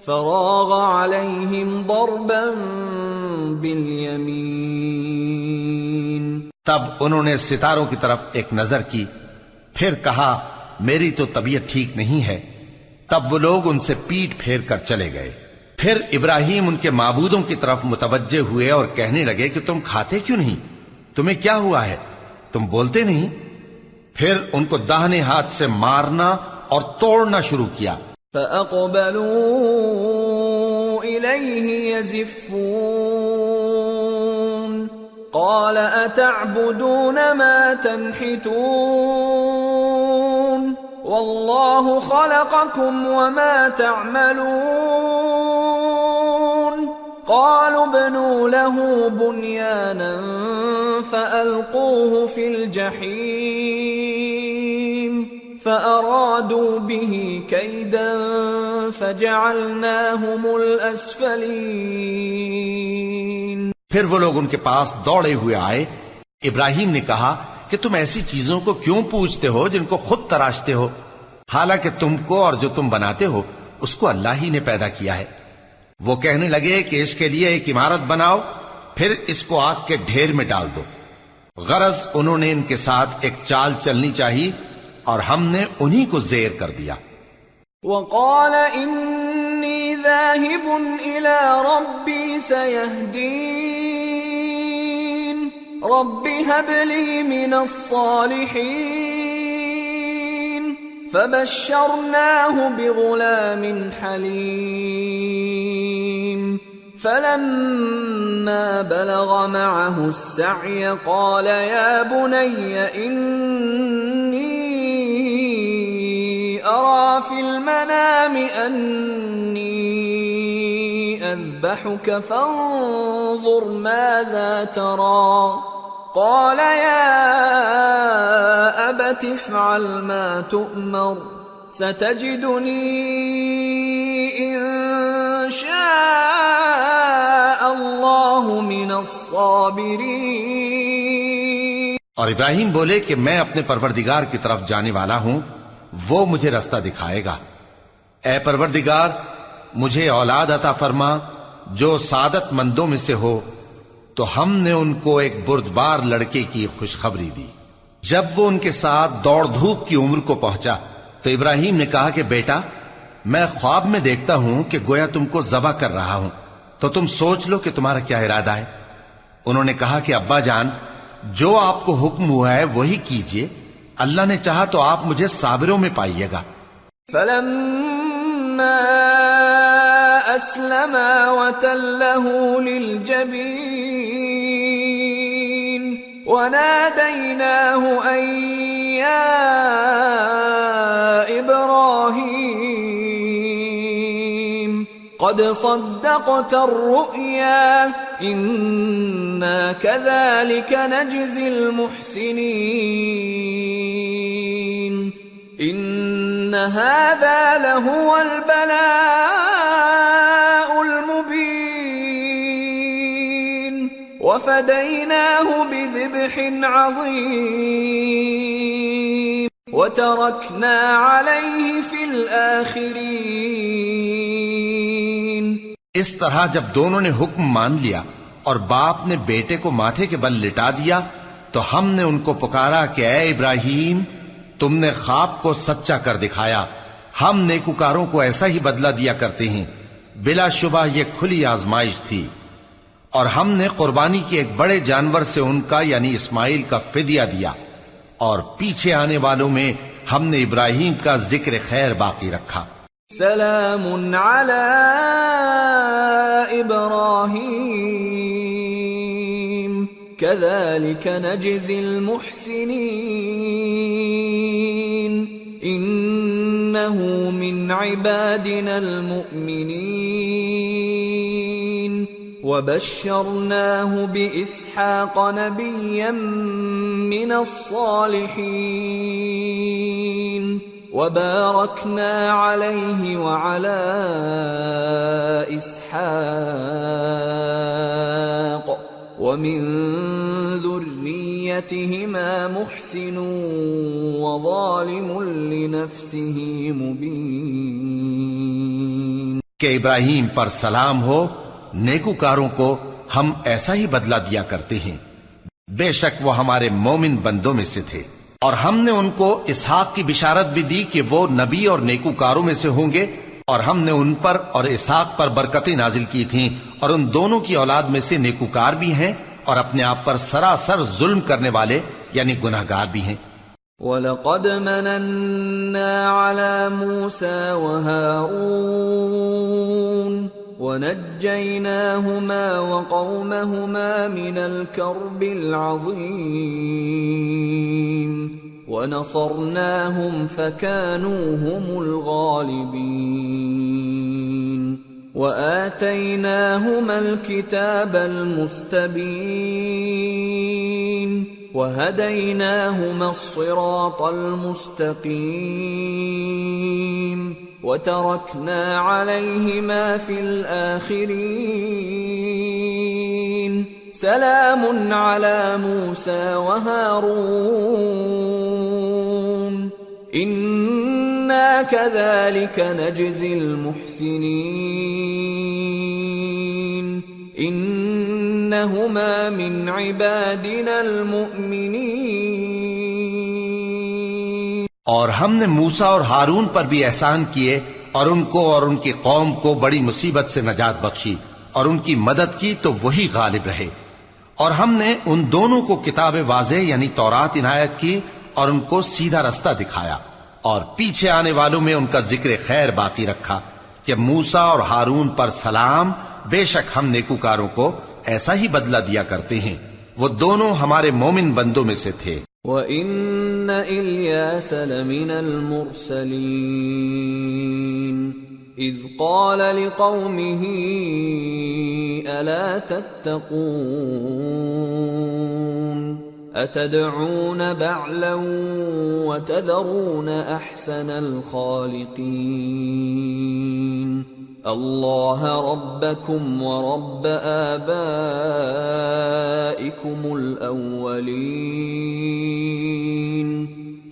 فراغ عليهم ضربا باليمين۔ تب انہوں نے ستاروں کی طرف ایک نظر کی، پھر کہا میری تو طبیعت ٹھیک نہیں ہے۔ تب وہ لوگ ان سے پیٹ پھیر کر چلے گئے۔ پھر ابراہیم ان کے معبودوں کی طرف متوجہ ہوئے اور کہنے لگے کہ تم کھاتے کیوں نہیں؟ تمہیں کیا ہوا ہے؟ تم بولتے نہیں؟ پھر ان کو داہنے ہاتھ سے مارنا اور توڑنا شروع کیا۔ فَأَقْبَلُوا إِلَيْهِ يَزِفُّونَ قال أتعبدون ما تنحتون والله خلقكم وما تعملون قالوا ابنوا له بنيانا فألقوه في الجحيم فأرادوا به كيدا فجعلناهم الأسفلين۔ پھر وہ لوگ ان کے پاس دوڑے ہوئے آئے۔ ابراہیم نے کہا کہ تم ایسی چیزوں کو کیوں پوچھتے ہو جن کو خود تراشتے ہو، حالانکہ تم کو اور جو تم بناتے ہو اس کو اللہ ہی نے پیدا کیا ہے۔ وہ کہنے لگے کہ اس کے لیے ایک عمارت بناؤ، پھر اس کو آگ کے ڈھیر میں ڈال دو۔ غرض انہوں نے ان کے ساتھ ایک چال چلنی چاہی اور ہم نے انہی کو زیر کر دیا۔ وقال انی ذاہب الی ربی سیہدین رب هب لی من الصالحین فبشرناہ بغلام حلیم فلما بلغ معه السعي قال يا بني إني أرى في المنام أني أذبحك فانظر ماذا ترى قال يا أبت افعل ما تؤمر ستجدني إن شاء اللہ من الصابرین۔ اور ابراہیم بولے کہ میں اپنے پروردگار کی طرف جانے والا ہوں، وہ مجھے رستہ دکھائے گا۔ اے پروردگار مجھے اولاد عطا فرما جو سعادت مندوں میں سے ہو۔ تو ہم نے ان کو ایک بردبار لڑکے کی خوشخبری دی۔ جب وہ ان کے ساتھ دوڑ دھوپ کی عمر کو پہنچا تو ابراہیم نے کہا کہ بیٹا میں خواب میں دیکھتا ہوں کہ گویا تم کو ذبح کر رہا ہوں، تو تم سوچ لو کہ تمہارا کیا ارادہ ہے۔ انہوں نے کہا کہ ابا جان جو آپ کو حکم ہوا ہے وہی کیجئے، اللہ نے چاہا تو آپ مجھے صابروں میں پائیے گا۔ فلما اسلما وتله للجبين وناديناه ان يا ابراهيم قد صدقت الرؤيا انا كذلك نجزي المحسنين ان هذا لهو البلاء المبين وفديناه بذبح عظيم وتركنا عليه في الآخرين۔ اس طرح جب دونوں نے حکم مان لیا اور باپ نے بیٹے کو ماتھے کے بل لٹا دیا تو ہم نے ان کو پکارا کہ اے ابراہیم تم نے خواب کو سچا کر دکھایا، ہم نیکوکاروں کو ایسا ہی بدلہ دیا کرتے ہیں، بلا شبہ یہ کھلی آزمائش تھی۔ اور ہم نے قربانی کے ایک بڑے جانور سے ان کا یعنی اسماعیل کا فدیہ دیا، اور پیچھے آنے والوں میں ہم نے ابراہیم کا ذکر خیر باقی رکھا۔ سلام علی ابراہیم كذلك نجزي المحسنين انه من عبادنا المؤمنين وبشرناه بإسحاق نبيا من الصالحين وباركنا عليه وعلى إسحاق ومن ذريتهما محسن وظالم لنفسه مبين۔ کہ ابراہیم پر سلام ہو، نیکوکاروں کو ہم ایسا ہی بدلہ دیا کرتے ہیں، بے شک وہ ہمارے مومن بندوں میں سے تھے۔ اور ہم نے ان کو اسحاق کی بشارت بھی دی کہ وہ نبی اور نیکوکاروں میں سے ہوں گے، اور ہم نے ان پر اور اسحاق پر برکتیں نازل کی تھیں، اور ان دونوں کی اولاد میں سے نیکوکار بھی ہیں اور اپنے آپ پر سراسر ظلم کرنے والے یعنی گناہگار بھی ہیں۔ وَلَقَدْ مَنَنَّا عَلَى مُوسَى وَهَارُونَ ونجيناهما وقومهما من الكرب العظيم ونصرناهم فكانوا هم الغالبين وآتيناهما الكتاب المستبين وهديناهما الصراط المستقيم وتركنا عليهما في الآخرين سلام على موسى وهارون إنا كذلك نجزي المحسنين إنهما من عبادنا المؤمنين. اور ہم نے موسیٰ اور ہارون پر بھی احسان کیے اور ان کو اور ان کی قوم کو بڑی مصیبت سے نجات بخشی اور ان کی مدد کی تو وہی غالب رہے. اور ہم نے ان دونوں کو کتاب واضح یعنی تورات عنایت کی اور ان کو سیدھا رستہ دکھایا اور پیچھے آنے والوں میں ان کا ذکر خیر باقی رکھا کہ موسیٰ اور ہارون پر سلام، بے شک ہم نیکوکاروں کو ایسا ہی بدلہ دیا کرتے ہیں، وہ دونوں ہمارے مومن بندوں میں سے تھے. وَإِنَّ إِلْيَاسَ لَمِنَ الْمُرْسَلِينَ إِذْ قَالَ لِقَوْمِهِ أَلَا تَتَّقُونَ أَتَدْعُونَ بَعْلًا وَتَذَرُونَ أَحْسَنَ الْخَالِقِينَ اللَّهَ رَبَّكُمْ وَرَبَّ آبَائِكُمُ الْأَوَّلِينَ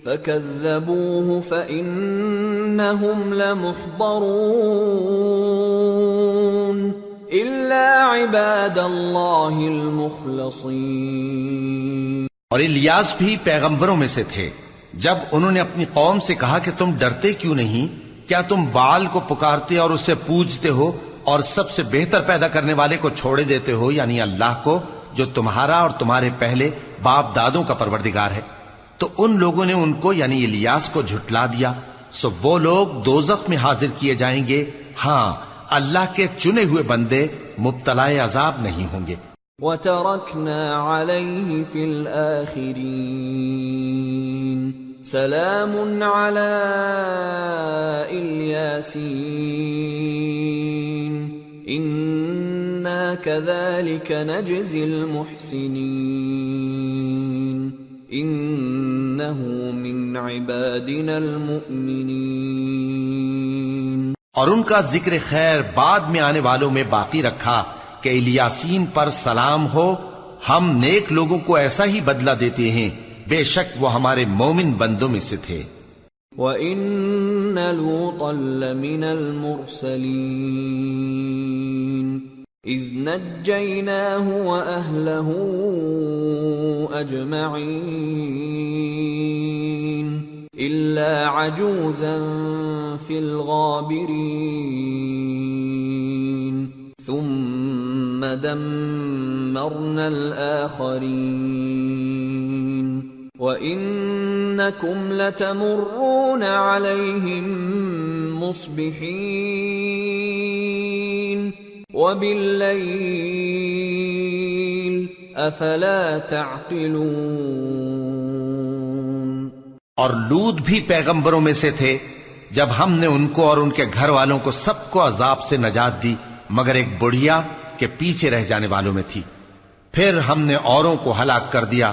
فَكَذَّبُوهُ فَإِنَّهُمْ لَمُحْضَرُونَ إِلَّا عِبَادَ اللَّهِ الْمُخْلَصِينَ. اور الیاس بھی پیغمبروں میں سے تھے. جب انہوں نے اپنی قوم سے کہا کہ تم ڈرتے کیوں نہیں؟ کیا تم بال کو پکارتے اور اسے پوجتے ہو اور سب سے بہتر پیدا کرنے والے کو چھوڑے دیتے ہو یعنی اللہ کو جو تمہارا اور تمہارے پہلے باپ دادوں کا پروردگار ہے؟ تو ان لوگوں نے ان کو یعنی الیاس کو جھٹلا دیا، سو وہ لوگ دوزخ میں حاضر کیے جائیں گے. ہاں، اللہ کے چنے ہوئے بندے مبتلا عذاب نہیں ہوں گے. وَتَرَكْنَا عَلَيْهِ فِي الْآخِرِينَ سلام على الياسين إنا كذلك نجزي المحسنين إنه من عبادنا المؤمنين. اور ان کا ذکر خیر بعد میں آنے والوں میں باقی رکھا کہ الیاسین پر سلام ہو، ہم نیک لوگوں کو ایسا ہی بدلہ دیتے ہیں، بے شک وہ ہمارے مومن بندوں میں سے تھے. وَإِنَّ لُوطًا لَّمِنَ الْمُرْسَلِينَ إِذْ نَجَّيْنَاهُ وَأَهْلَهُ أَجْمَعِينَ إِلَّا عَجُوزًا فِي الْغَابِرِينَ ثُمَّ دَمَّرْنَا الْآخَرِينَ وَإِنَّكُمْ لَتَمُرُّونَ عَلَيْهِمْ مُصْبِحِينَ وَبِاللَّيْلِ أَفَلَا تَعْقِلُونَ. اور لوط بھی پیغمبروں میں سے تھے. جب ہم نے ان کو اور ان کے گھر والوں کو سب کو عذاب سے نجات دی مگر ایک بڑھیا کہ پیچھے رہ جانے والوں میں تھی. پھر ہم نے اوروں کو ہلاک کر دیا،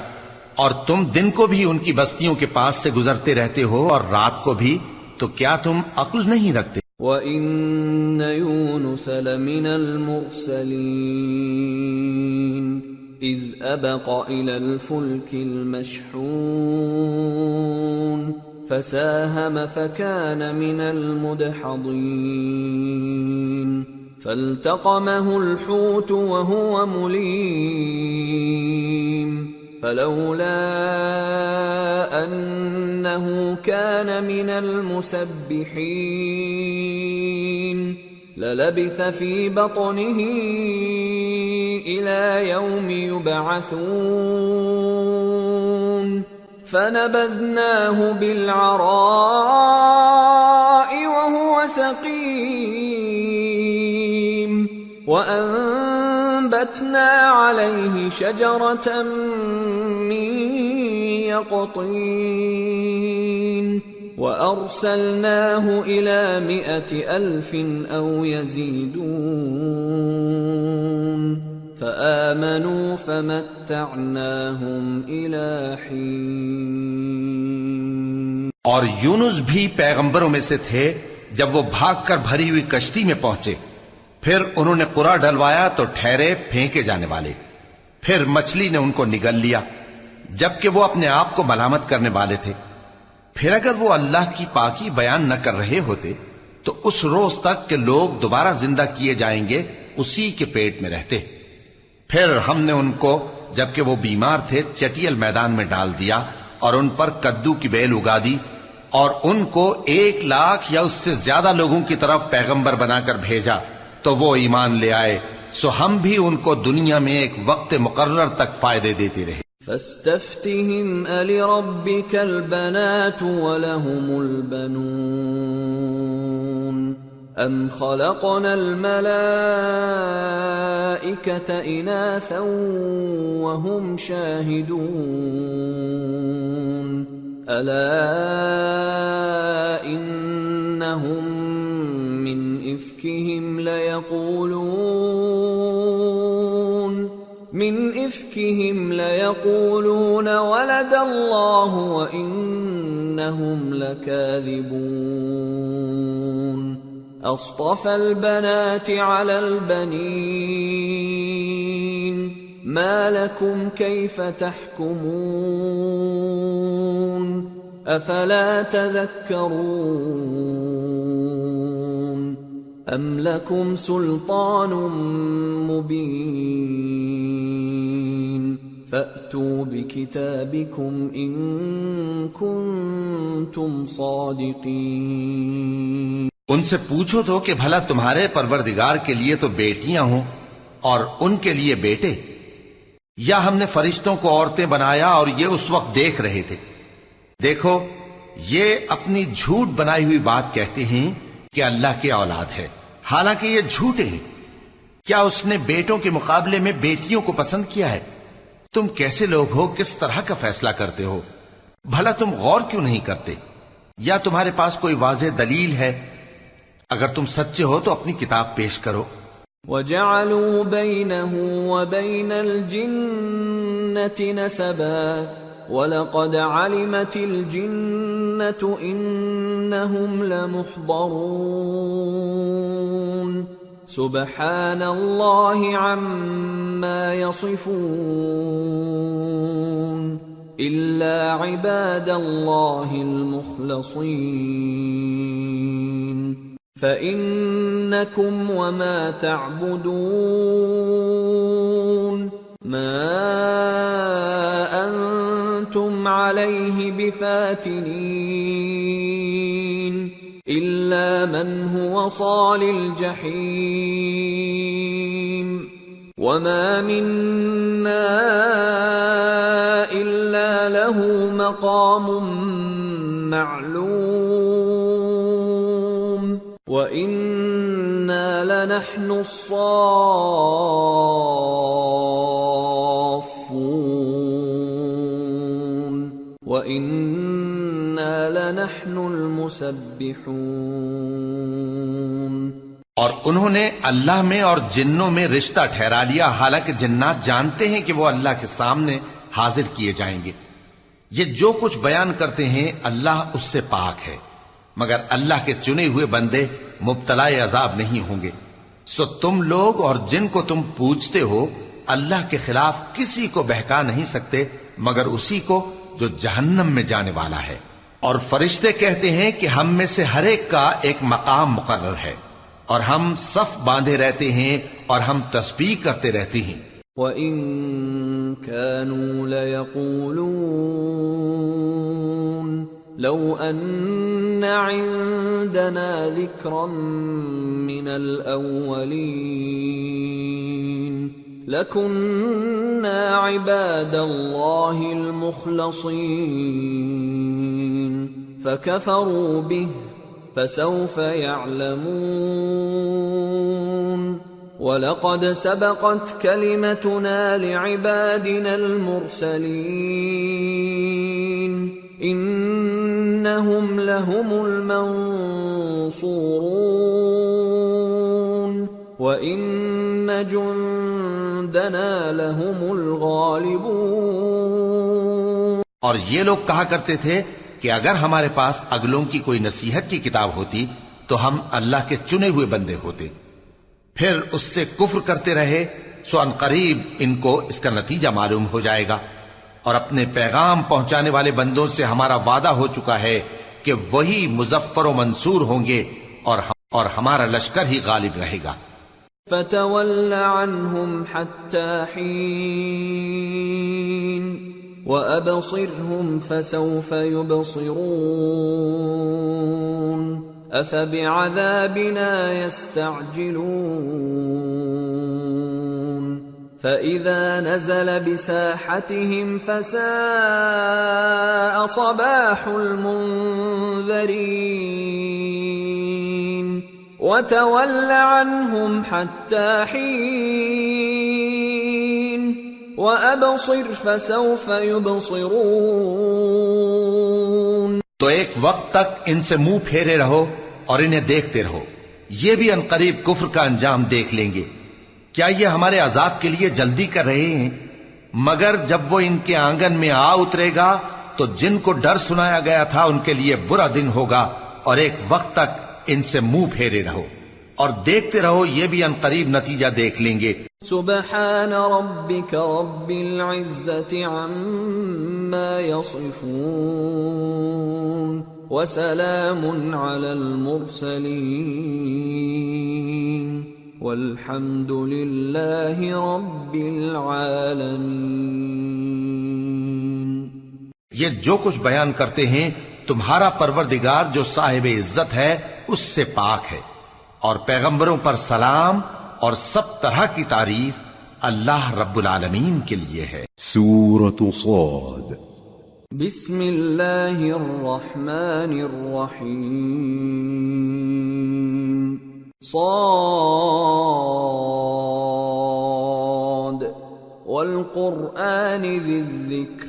اور تم دن کو بھی ان کی بستیوں کے پاس سے گزرتے رہتے ہو اور رات کو بھی، تو کیا تم عقل نہیں رکھتے؟ وَإِنَّ يُونُسَ لَمِنَ الْمُرْسَلِينَ إِذْ أَبَقَ إِلَى الْفُلْكِ الْمَشْحُونِ فَسَاهَمَ فَكَانَ مِنَ الْمُدْحَضِينَ فَالْتَقَمَهُ الْحُوتُ وَهُوَ مُلِيمٌ فلولا أنه كان من المسبحين للبث في بطنه إلى يوم يبعثون فنبذناه بالعراء وهو سقيم وَأَنبَتْنَا عَلَيْهِ شَجَرَةً مِّن يَقْطِينٍ وَأَرْسَلْنَاهُ إِلَى 100,000 أَوْ يَزِيدُونَ فَآمَنُوا فَمَتَّعْنَاهُمْ إِلَى حِينٍ۔ اور یونس بھی پیغمبروں میں سے تھے جب وہ بھاگ کر بھری ہوئی کشتی میں پہنچے، پھر انہوں نے قرا ڈلوایا تو ٹھہرے پھینکے جانے والے، پھر مچھلی نے ان کو نگل لیا جبکہ وہ اپنے آپ کو ملامت کرنے والے تھے۔ پھر اگر وہ اللہ کی پاکی بیان نہ کر رہے ہوتے تو اس روز تک کہ لوگ دوبارہ زندہ کیے جائیں گے اسی کے پیٹ میں رہتے۔ پھر ہم نے ان کو جبکہ وہ بیمار تھے چٹیل میدان میں ڈال دیا اور ان پر کدو کی بیل اگا دی، اور ان کو 1,00,000 یا اس سے زیادہ لوگوں کی طرف پیغمبر بنا کر بھیجا تو وہ ایمان لے آئے، سو ہم بھی ان کو دنیا میں ایک وقت مقرر تک فائدے دیتے رہے۔ فاستفتهم ألربك البنات ولهم البنون أم خلقنا الملائكة إناثا وهم شاهدون ألا إنهم من إفكهم ليقولون ولد الله وإنهم لكاذبون أصطفى البنات على البنين ما لكم كيف تحكمون أفلا تذكرون أم لكم سلطان مبين فأتوا بكتابكم إن كنتم صادقين۔ ان سے پوچھو تو کہ بھلا تمہارے پروردگار کے لیے تو بیٹیاں ہوں اور ان کے لیے بیٹے، یا ہم نے فرشتوں کو عورتیں بنایا اور یہ اس وقت دیکھ رہے تھے؟ دیکھو یہ اپنی جھوٹ بنائی ہوئی بات کہتے ہیں کہ اللہ کی اولاد ہے، حالانکہ یہ جھوٹے ہیں۔ کیا اس نے بیٹوں کے مقابلے میں بیٹیوں کو پسند کیا ہے؟ تم کیسے لوگ ہو، کس طرح کا فیصلہ کرتے ہو؟ بھلا تم غور کیوں نہیں کرتے؟ یا تمہارے پاس کوئی واضح دلیل ہے؟ اگر تم سچے ہو تو اپنی کتاب پیش کرو۔ وَجَعَلُوا بَيْنَهُ وَبَيْنَ الْجِنَّةِ نَسَبًا وَلَقَدْ عَلِمَتِ الْجِنَّةُ إِنَّهُمْ لَمُحْضَرُونَ سُبْحَانَ اللَّهِ عَمَّا يَصِفُونَ إِلَّا عِبَادَ اللَّهِ الْمُخْلَصِينَ فَإِنَّكُمْ وَمَا تَعْبُدُونَ مَا أَنْتُمْ عَلَيْهِ بِفَاتِنِينَ إِلَّا مَنْ هُوَ صَالِ الْجَحِيمِ وَمَا مِنَّا إِلَّا لَهُ مَقَامٌ مَّعْلُومٌ وَإِنَّا لَنَحْنُ الصَّافُّونَ وَإِنَّا لَنَحْنُ الْمُسَبِّحُونَ۔ اور انہوں نے اللہ میں اور جنوں میں رشتہ ٹھہرا لیا، حالانکہ جنات جانتے ہیں کہ وہ اللہ کے سامنے حاضر کیے جائیں گے۔ یہ جو کچھ بیان کرتے ہیں اللہ اس سے پاک ہے، مگر اللہ کے چنے ہوئے بندے مبتلا عذاب نہیں ہوں گے۔ سو تم لوگ اور جن کو تم پوجتے ہو اللہ کے خلاف کسی کو بہکا نہیں سکتے مگر اسی کو جو جہنم میں جانے والا ہے۔ اور فرشتے کہتے ہیں کہ ہم میں سے ہر ایک کا ایک مقام مقرر ہے، اور ہم صف باندھے رہتے ہیں اور ہم تسبیح کرتے رہتے ہیں۔ وَإِن كَانُوا لَيَقُولُونَ لَوْ أَنَّ عِندَنَا ذِكْرًا مِّنَ الْأَوَّلِينَ لَكُنَّا عِبَادَ اللَّهِ الْمُخْلَصِينَ فَكَفَرُوا بِهِ فَسَوْفَ يَعْلَمُونَ وَلَقَدْ سَبَقَتْ كَلِمَتُنَا لِعِبَادِنَا الْمُرْسَلِينَ إِنَّهُمْ لَهُمُ الْمَنصُورُونَ وَإِنَّ جُندَنَا لَهُمُ الْغَالِبُونَ۔ اور یہ لوگ کہا کرتے تھے کہ اگر ہمارے پاس اگلوں کی کوئی نصیحت کی کتاب ہوتی تو ہم اللہ کے چنے ہوئے بندے ہوتے، پھر اس سے کفر کرتے رہے، سو ان قریب ان کو اس کا نتیجہ معلوم ہو جائے گا۔ اور اپنے پیغام پہنچانے والے بندوں سے ہمارا وعدہ ہو چکا ہے کہ وہی مظفر و منصور ہوں گے اور ہمارا لشکر ہی غالب رہے گا۔ فَتَوَلَّ عَنْهُمْ حَتَّى حِينٍ وَأَبْصِرْهُمْ فَسَوْفَ يُبْصِرُونَ أَفَبِعَذَابِنَا يَسْتَعْجِلُونَ فَإِذَا نَزَلَ بِسَاحَتِهِمْ فَسَاءَ صَبَاحُ الْمُنذَرِينَ وَتَوَلَّ عَنْهُمْ حَتَّى حِينٍ وَأَبْصِرْ فَسَوْفَ يُبْصِرُونَ۔ تو ایک وقت تک ان سے منہ پھیرے رہو اور انہیں دیکھتے رہو، یہ بھی عنقریب کفر کا انجام دیکھ لیں گے۔ کیا یہ ہمارے عذاب کے لیے جلدی کر رہے ہیں؟ مگر جب وہ ان کے آنگن میں آ اترے گا تو جن کو ڈر سنایا گیا تھا ان کے لیے برا دن ہوگا، اور ایک وقت تک ان سے منہ پھیرے رہو اور دیکھتے رہو، یہ بھی عنقریب نتیجہ دیکھ لیں گے۔ سبحان ربك رب العزة عما يصفون وسلام على المرسلين والحمد لله رب العالمين۔ یہ جو کچھ بیان کرتے ہیں تمہارا پروردگار جو صاحب عزت ہے اس سے پاک ہے، اور پیغمبروں پر سلام اور سب طرح کی تعریف اللہ رب العالمین کے لیے ہے۔ سورة صاد۔ بسم اللہ الرحمن الرحیم۔ صاد والقرآن ذی الذکر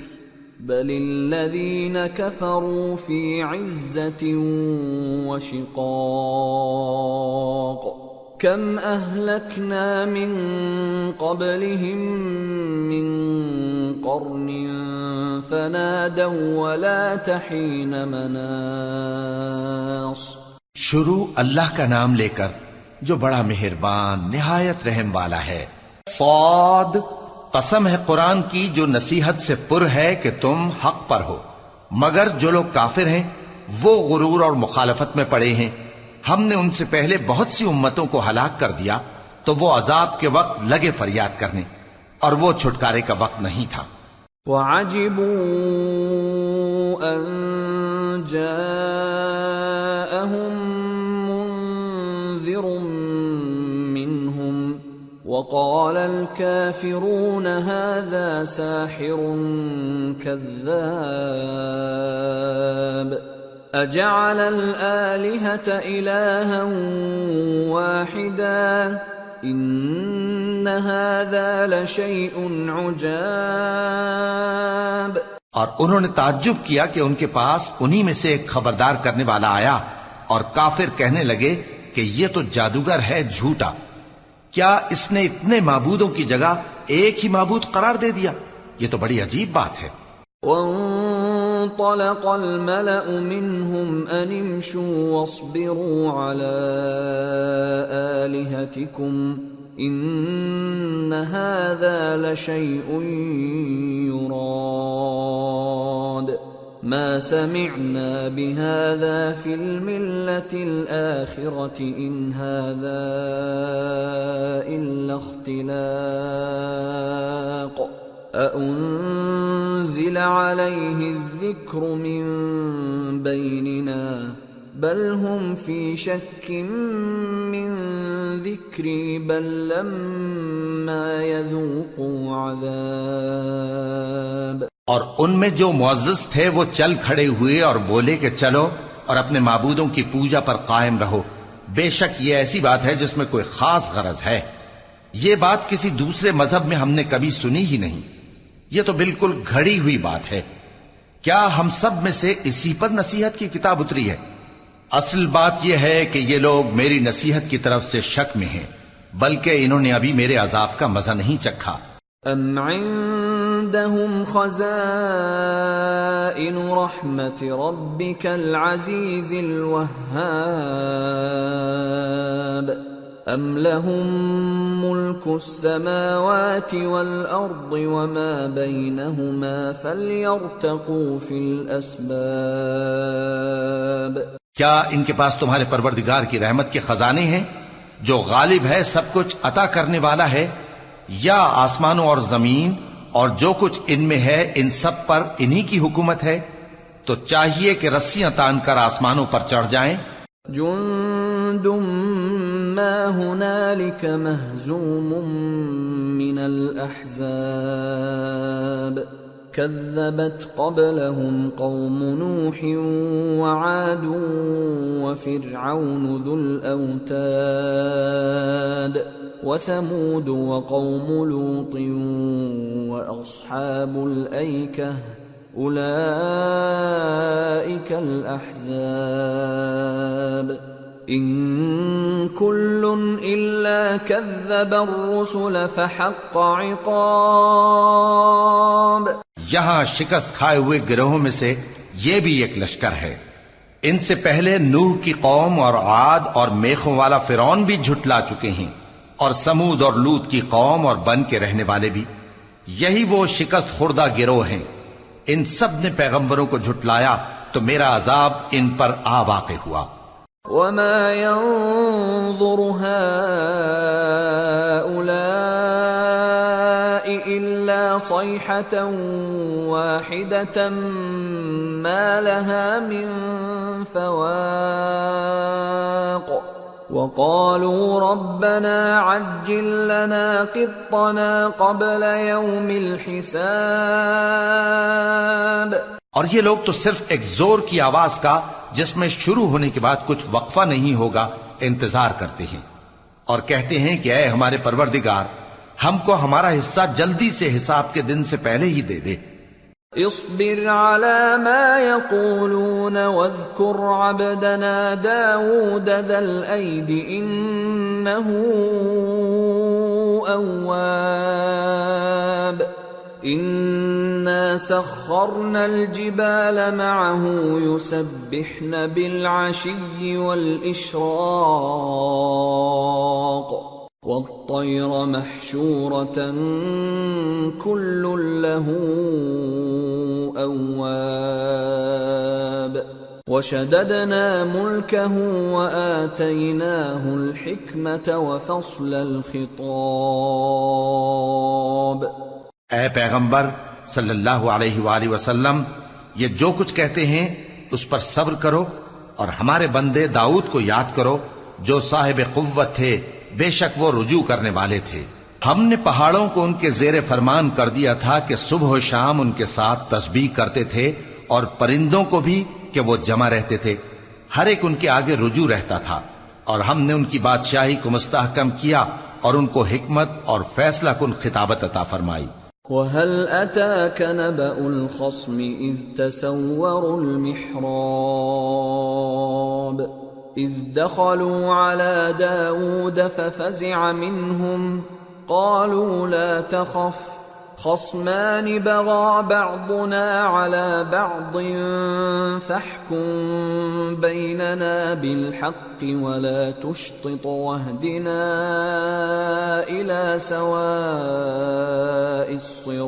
بل الذین کفروا فی عزة وشقاق کم اہلکنا من قبلہم من قرن فنادوا ولا تحین مناص۔ شروع اللہ کا نام لے کر جو بڑا مہربان نہایت رحم والا ہے۔ صاد، قسم ہے قرآن کی جو نصیحت سے پر ہے کہ تم حق پر ہو، مگر جو لوگ کافر ہیں وہ غرور اور مخالفت میں پڑے ہیں۔ ہم نے ان سے پہلے بہت سی امتوں کو ہلاک کر دیا تو وہ عذاب کے وقت لگے فریاد کرنے، اور وہ چھٹکارے کا وقت نہیں تھا۔ وَعَجِبُوا أَن جَاءَهُم مُّنذِرٌ مِّنْهُمْ وَقَالَ الْكَافِرُونَ هَذَا سَاحِرٌ كَذَّابٌ أَجَعَلَ الْآلِهَةَ إِلَٰهًا وَاحِدًا إِنَّ هَٰذَا لَشَيْءٌ عُجَابٌ۔ اور انہوں نے تعجب کیا کہ ان کے پاس انہی میں سے ایک خبردار کرنے والا آیا، اور کافر کہنے لگے کہ یہ تو جادوگر ہے جھوٹا، کیا اس نے اتنے معبودوں کی جگہ ایک ہی معبود قرار دے دیا؟ یہ تو بڑی عجیب بات ہے۔ وانطلق الملأ منهم أن امشوا واصبروا على آلهتكم إن هذا لشيء يراد ما سمعنا بهذا في الملة الآخرة إن هذا إلا اختلاق أأنزل عليه الذكر من بيننا بل هم في شك من ذكري بل لما يذوقوا عذاب۔ اور ان میں جو معزز تھے وہ چل کھڑے ہوئے اور بولے کہ چلو اور اپنے معبودوں کی پوجا پر قائم رہو، بے شک یہ ایسی بات ہے جس میں کوئی خاص غرض ہے۔ یہ بات کسی دوسرے مذہب میں ہم نے کبھی سنی ہی نہیں. یہ تو بالکل گھڑی ہوئی بات ہے. کیا ہم سب میں سے اسی پر نصیحت کی کتاب اتری ہے؟ اصل بات یہ ہے کہ یہ لوگ میری نصیحت کی طرف سے شک میں ہیں، بلکہ انہوں نے ابھی میرے عذاب کا مزہ نہیں چکھا. ام عندهم خزائن رحمت ربك العزیز الوهاب ام لهم ملك السماوات والارض وما بينهما فليرتقوا في الاسباب. کیا ان کے پاس تمہارے پروردگار کی رحمت کے خزانے ہیں جو غالب ہے، سب کچھ عطا کرنے والا ہے، یا آسمانوں اور زمین اور جو کچھ ان میں ہے ان سب پر انہی کی حکومت ہے؟ تو چاہیے کہ رسیاں تان کر آسمانوں پر چڑھ جائیں. جند ما هنالك مهزوم من الأحزاب كذبت قبلهم قوم نوح وعاد وفرعون ذو الأوتاد وثمود وقوم لوط وأصحاب الأيكة أولئك الأحزاب إن كل إلا كذب الرسل فحق عقاب. یہاں شکست کھائے ہوئے گروہوں میں سے یہ بھی ایک لشکر ہے. ان سے پہلے نوح کی قوم اور عاد اور میخوں والا فرعون بھی جھٹلا چکے ہیں، اور سمود اور لوط کی قوم اور بن کے رہنے والے بھی. یہی وہ شکست خوردہ گروہ ہیں. ان سب نے پیغمبروں کو جھٹلایا تو میرا عذاب ان پر آ واقع ہوا. وما ينظر هؤلاء إلا صيحة واحدة ما لها من فواق وقالوا ربنا عجل لنا قطنا قبل يوم الحساب. اور یہ لوگ تو صرف ایک زور کی آواز کا جس میں شروع ہونے کے بعد کچھ وقفہ نہیں ہوگا انتظار کرتے ہیں، اور کہتے ہیں کہ اے ہمارے پروردگار، ہم کو ہمارا حصہ جلدی سے حساب کے دن سے پہلے ہی دے دے. اصبر على ما يقولون واذكر عبدنا داود ذا الأيد إنه أواب. إنا سخرنا الجبال معه يسبحن بالعشي والإشراق والطير محشورة كل له أواب. وشددنا ملكه وآتيناه الحكمة وفصل الخطاب. اے پیغمبر صلی اللہ علیہ وآلہ وسلم، یہ جو کچھ کہتے ہیں اس پر صبر کرو، اور ہمارے بندے داؤد کو یاد کرو جو صاحب قوت تھے، بے شک وہ رجوع کرنے والے تھے. ہم نے پہاڑوں کو ان کے زیر فرمان کر دیا تھا کہ صبح و شام ان کے ساتھ تسبیح کرتے تھے، اور پرندوں کو بھی کہ وہ جمع رہتے تھے، ہر ایک ان کے آگے رجوع رہتا تھا. اور ہم نے ان کی بادشاہی کو مستحکم کیا اور ان کو حکمت اور فیصلہ کن خطابت عطا فرمائی. وَهَلْ أَتَاكَ نَبَأُ الْخَصْمِ إِذْ تَسَوَّرُوا الْمِحْرَابَ إِذْ دَخَلُوا عَلَى دَاوُودَ فَفَزِعَ مِنْهُمْ قَالُوا لَا تَخَفْ خَصْمَانِ بَغَى بَعْضُنَا عَلَى بَعْضٍ فَاحْكُم بَيْنَنَا بِالْحَقِّ وَلَا تُشْطِطْ وَاهْدِنَا إِلَى سَوَاءِ الصِّرَاطِ.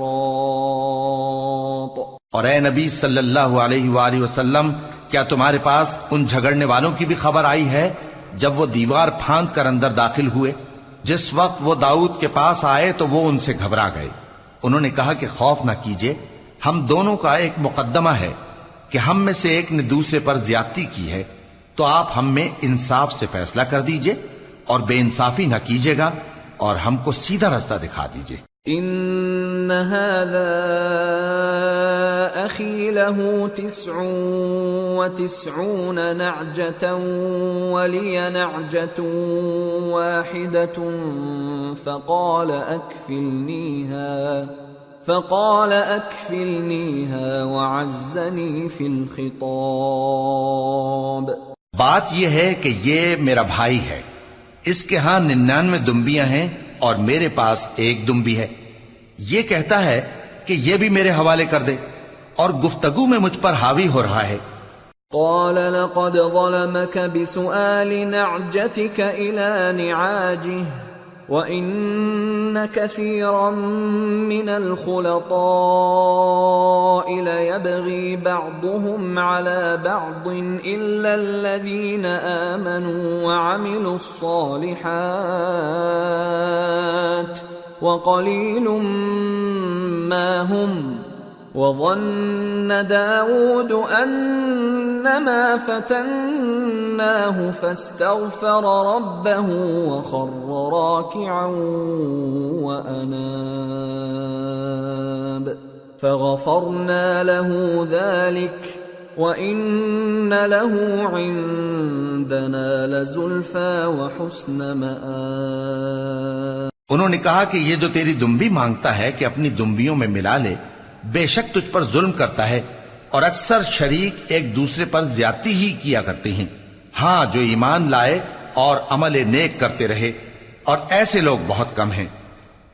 اور اے نبی صلی اللہ علیہ وآلہ وسلم، کیا تمہارے پاس ان جھگڑنے والوں کی بھی خبر آئی ہے جب وہ دیوار پھاند کر اندر داخل ہوئے؟ جس وقت وہ داؤد کے پاس آئے تو وہ ان سے گھبرا گئے. انہوں نے کہا کہ خوف نہ کیجیے، ہم دونوں کا ایک مقدمہ ہے کہ ہم میں سے ایک نے دوسرے پر زیادتی کی ہے، تو آپ ہم میں انصاف سے فیصلہ کر دیجئے اور بے انصافی نہ کیجیے گا، اور ہم کو سیدھا راستہ دکھا دیجئے. ان هذا أخي له 99 نعجة ولي نعجة واحدة فقال أكفلنيها وعزني في الخطاب. بات یہ ہے کہ یہ میرا بھائی ہے، اس کے ہاں 99 دمبیاں ہیں اور میرے پاس ایک دمبی ہے. یہ کہتا ہے کہ یہ بھی میرے حوالے کر دے، اور گفتگو میں مجھ پر حاوی ہو رہا ہے. قال لقد ظلمك بسؤال نعجتك إلى نعاجه وَإِنَّ كَثِيرًا مِّنَ الْخُلَطَاءِ لَيَبْغِي بَعْضُهُمْ عَلَى بَعْضٍ إِلَّا الَّذِينَ آمَنُوا وَعَمِلُوا الصَّالِحَاتِ وَقَلِيلٌ مَّا هُمْ. وَظَنَّ دَاوُودُ أَنَّمَا فَتَنَّاهُ فَاسْتَغْفَرَ رَبَّهُ وَخَرَّ رَاكِعًا وَأَنَابَ فَغَفَرْنَا لَهُ ذَلِكَ وَإِنَّ لَهُ عِندَنَا لَزُلْفَىٰ وَحُسْنَ مَآبٍ. انہوں نے کہا کہ یہ جو تیری دمبی مانگتا ہے کہ اپنی دمبیوں میں ملا لے، بے شک تجھ پر ظلم کرتا ہے، اور اکثر شریک ایک دوسرے پر زیادتی ہی کیا کرتے ہیں. ہاں، جو ایمان لائے اور عمل نیک کرتے رہے، اور ایسے لوگ بہت کم ہیں.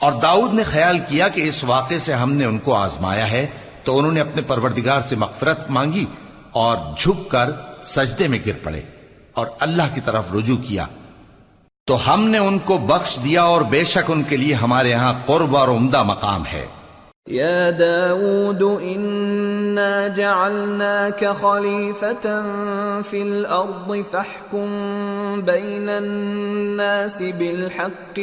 اور داؤد نے خیال کیا کہ اس واقعے سے ہم نے ان کو آزمایا ہے، تو انہوں نے اپنے پروردگار سے مغفرت مانگی اور جھک کر سجدے میں گر پڑے اور اللہ کی طرف رجوع کیا، تو ہم نے ان کو بخش دیا، اور بے شک ان کے لیے ہمارے ہاں قرب اور عمدہ مقام ہے. يا داود إنا جعلناك خليفة في الأرض فاحكم بين الناس بالحق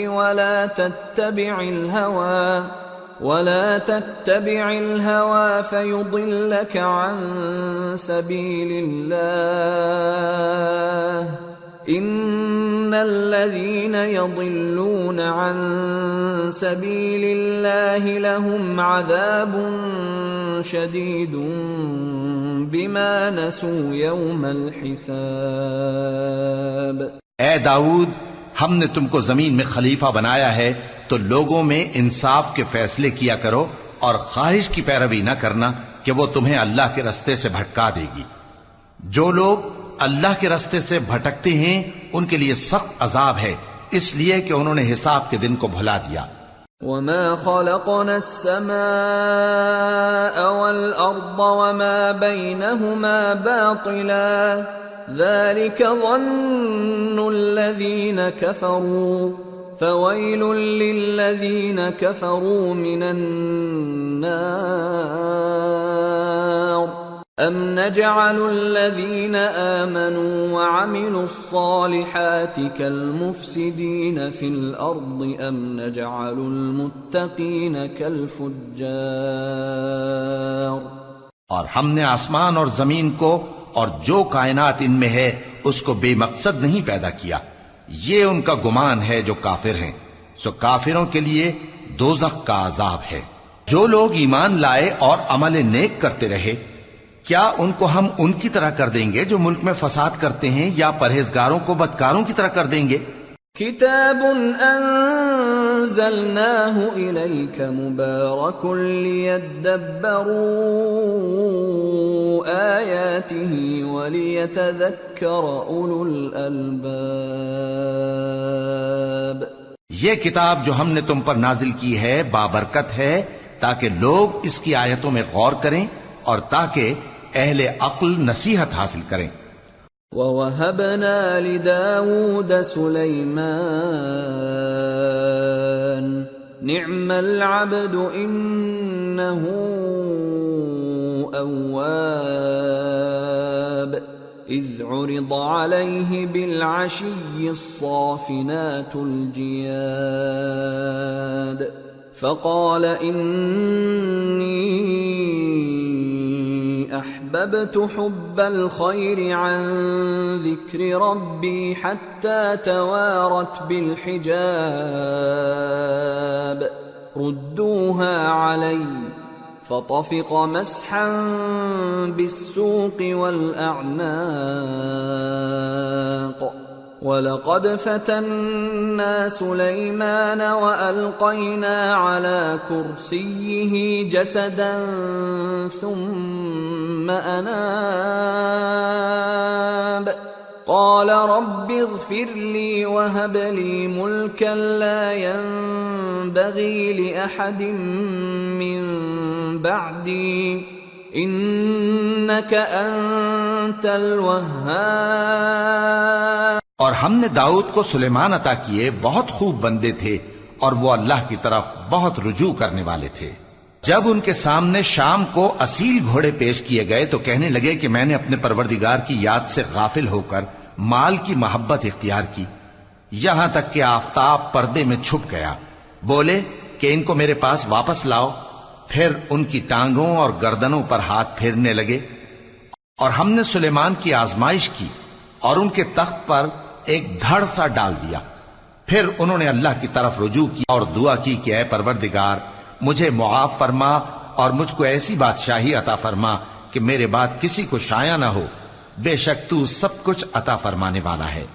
ولا تتبع الهوى فيضلك عن سبيل الله إن الذين يضلون عن سبيل الله لهم عذاب شديد بما نسوا يوم الحساب. اے داؤد، ہم نے تم کو زمین میں خلیفہ بنایا ہے، تو لوگوں میں انصاف کے فیصلے کیا کرو، اور خواہش کی پیروی نہ کرنا کہ وہ تمہیں اللہ کے رستے سے بھٹکا دے گی. جو لوگ اللہ کے رستے سے بھٹکتے ہیں ان کے لیے سخت عذاب ہے، اس لیے کہ انہوں نے حساب کے دن کو بھلا دیا. وَمَا خَلَقْنَا السَّمَاءَ وَالْأَرْضَ وَمَا بَيْنَهُمَا بَاطِلًا ذَلِكَ ظَنُّ الَّذِينَ كَفَرُوا فَوَيْلٌ لِّلَّذِينَ كَفَرُوا مِنَ النَّارِ. أَمْ نَجْعَلُ الَّذِينَ آمَنُوا وَعَمِلُوا الصَّالِحَاتِ كَالْمُفْسِدِينَ فِي الْأَرْضِ أَمْ نَجْعَلُ الْمُتَّقِينَ كَالْفُجَّارِ. اور ہم نے آسمان اور زمین کو اور جو کائنات ان میں ہے اس کو بے مقصد نہیں پیدا کیا. یہ ان کا گمان ہے جو کافر ہیں، سو کافروں کے لیے دوزخ کا عذاب ہے. جو لوگ ایمان لائے اور عمل نیک کرتے رہے، کیا ان کو ہم ان کی طرح کر دیں گے جو ملک میں فساد کرتے ہیں، یا پرہیزگاروں کو بدکاروں کی طرح کر دیں گے؟ کتاب انزلناه الیک مبارک لیدبروا آیاته ولیتذکر اولو الالباب. یہ کتاب جو ہم نے تم پر نازل کی ہے بابرکت ہے، تاکہ لوگ اس کی آیتوں میں غور کریں اور تاکہ اہل عقل نصیحت حاصل کریں. وَوَهَبْنَا لِدَاوُودَ سُلَيْمَانَ نِعْمَ الْعَبْدُ إِنَّهُ أَوَّابٌ إِذْ عُرِضَ عَلَيْهِ بِالْعَشِيِّ الصَّافِنَاتُ الْجِيَادُ فَقَالَ إِنِّي أحببت حب الخير عن ذكر ربي حتى توارت بالحجاب ردوها علي فطفق مسحا بالسوق والأعناق وَلَقَدْ فَتَنَّا سُلَيْمَانَ وَأَلْقَيْنَا عَلَى كُرْسِيِّهِ جَسَدًا ثُمَّ أَنَابَ قَالَ رَبِّ اغْفِرْ لِي وَهَبْ لِي مُلْكًا لَا يَنبَغِي لِأَحَدٍ مِّن بَعْدِي إِنَّكَ أَنتَ الْوَهَّابُ۔ اور ہم نے داؤد کو سلیمان عطا کیے، بہت خوب بندے تھے اور وہ اللہ کی طرف بہت رجوع کرنے والے تھے۔ جب ان کے سامنے شام کو اصیل گھوڑے پیش کیے گئے تو کہنے لگے کہ میں نے اپنے پروردگار کی یاد سے غافل ہو کر مال کی محبت اختیار کی، یہاں تک کہ آفتاب پردے میں چھپ گیا۔ بولے کہ ان کو میرے پاس واپس لاؤ، پھر ان کی ٹانگوں اور گردنوں پر ہاتھ پھیرنے لگے۔ اور ہم نے سلیمان کی آزمائش کی اور ان کے تخت پر ایک دھڑ سا ڈال دیا۔ پھر انہوں نے اللہ کی طرف رجوع کی اور دعا کی کہ اے پروردگار مجھے معاف فرما اور مجھ کو ایسی بادشاہی عطا فرما کہ میرے بعد کسی کو شایع نہ ہو، بے شک تو سب کچھ عطا فرمانے والا ہے۔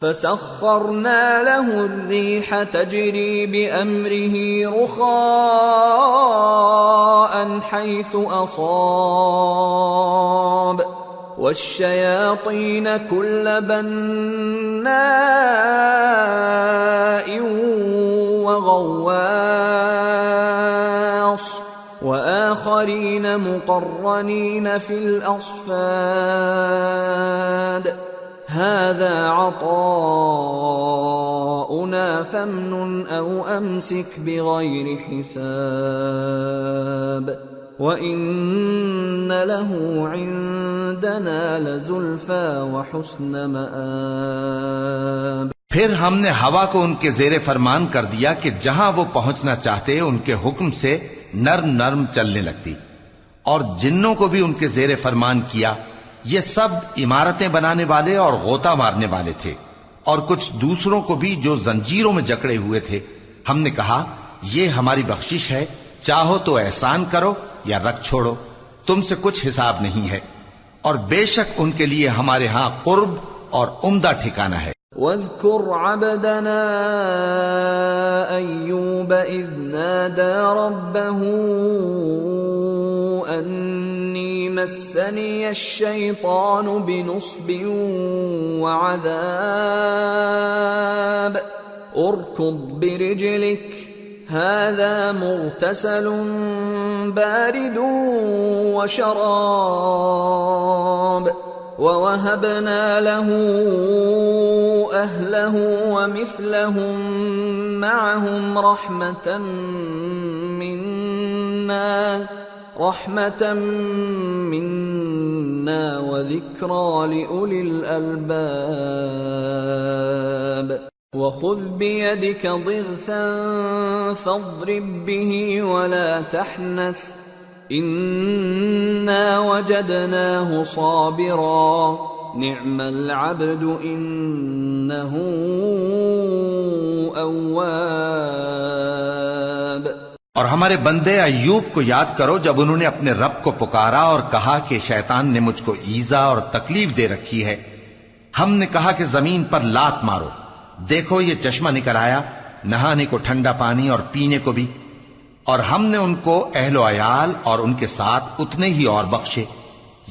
فَسَخَّرْنَا لَهُ الرِّيحَ تَجْرِي بِأَمْرِهِ رُخَاءً حَيْثُ أَصَابَ وَالشَّيَاطِينَ كُلَّ بَنَّاءٍ وَغَوَّاصٍ وَآخَرِينَ مُقَرَّنِينَ فِي الْأَصْفَادِ هَذَا عَطَاؤُنَا فَامْنُنْ أَوْ أَمْسِكْ بِغَيْرِ حِسَابٍ وَإِنَّ لَهُ عِندَنَا لَزُلْفَىٰ وَحُسْنَ مَآبٍ۔ پھر ہم نے ہوا کو ان کے زیر فرمان کر دیا کہ جہاں وہ پہنچنا چاہتے ان کے حکم سے نرم نرم چلنے لگتی، اور جنوں کو بھی ان کے زیر فرمان کیا۔ یہ سب عمارتیں بنانے والے اور غوطہ مارنے والے تھے، اور کچھ دوسروں کو بھی جو زنجیروں میں جکڑے ہوئے تھے۔ ہم نے کہا یہ ہماری بخشش ہے، چاہو تو احسان کرو یا رکھ چھوڑو، تم سے کچھ حساب نہیں ہے، اور بے شک ان کے لیے ہمارے ہاں قرب اور عمدہ ٹھکانہ ہے۔ وَاذْكُرْ عَبْدَنَا أَيُّوبَ إِذْ نَادَى رَبَّهُ أَنِّي مَسَّنِيَ الشَّيْطَانُ بِنُصْبٍ وَعَذَابٍ ارْكُضْ بِرِجْلِكَ هَذَا مُغْتَسَلٌ بَارِدٌ وَشَرَابٌ وَوَهَبْنَا لَهُ أَهْلَهُ وَمِثْلَهُم مَّعَهُمْ رَحْمَةً مِّنَّا وَذِكْرَىٰ لِأُولِي الْأَلْبَابِ۔ وَخُذْ بِيَدِكَ ضِغْثًا فَاضْرِب بِّهِ وَلَا تَحْنَثْ إِنَّا وَجَدْنَاهُ صَابِرًا نِعْمَ الْعَبْدُ إِنَّهُ أَوَّابٌ۔ اور ہمارے بندے ایوب کو یاد کرو جب انہوں نے اپنے رب کو پکارا اور کہا کہ شیطان نے مجھ کو ایذا اور تکلیف دے رکھی ہے۔ ہم نے کہا کہ زمین پر لات مارو، دیکھو یہ چشمہ نکل آیا، نہانے کو ٹھنڈا پانی اور پینے کو بھی، اور ہم نے ان کو اہل و عیال اور ان کے ساتھ اتنے ہی اور بخشے۔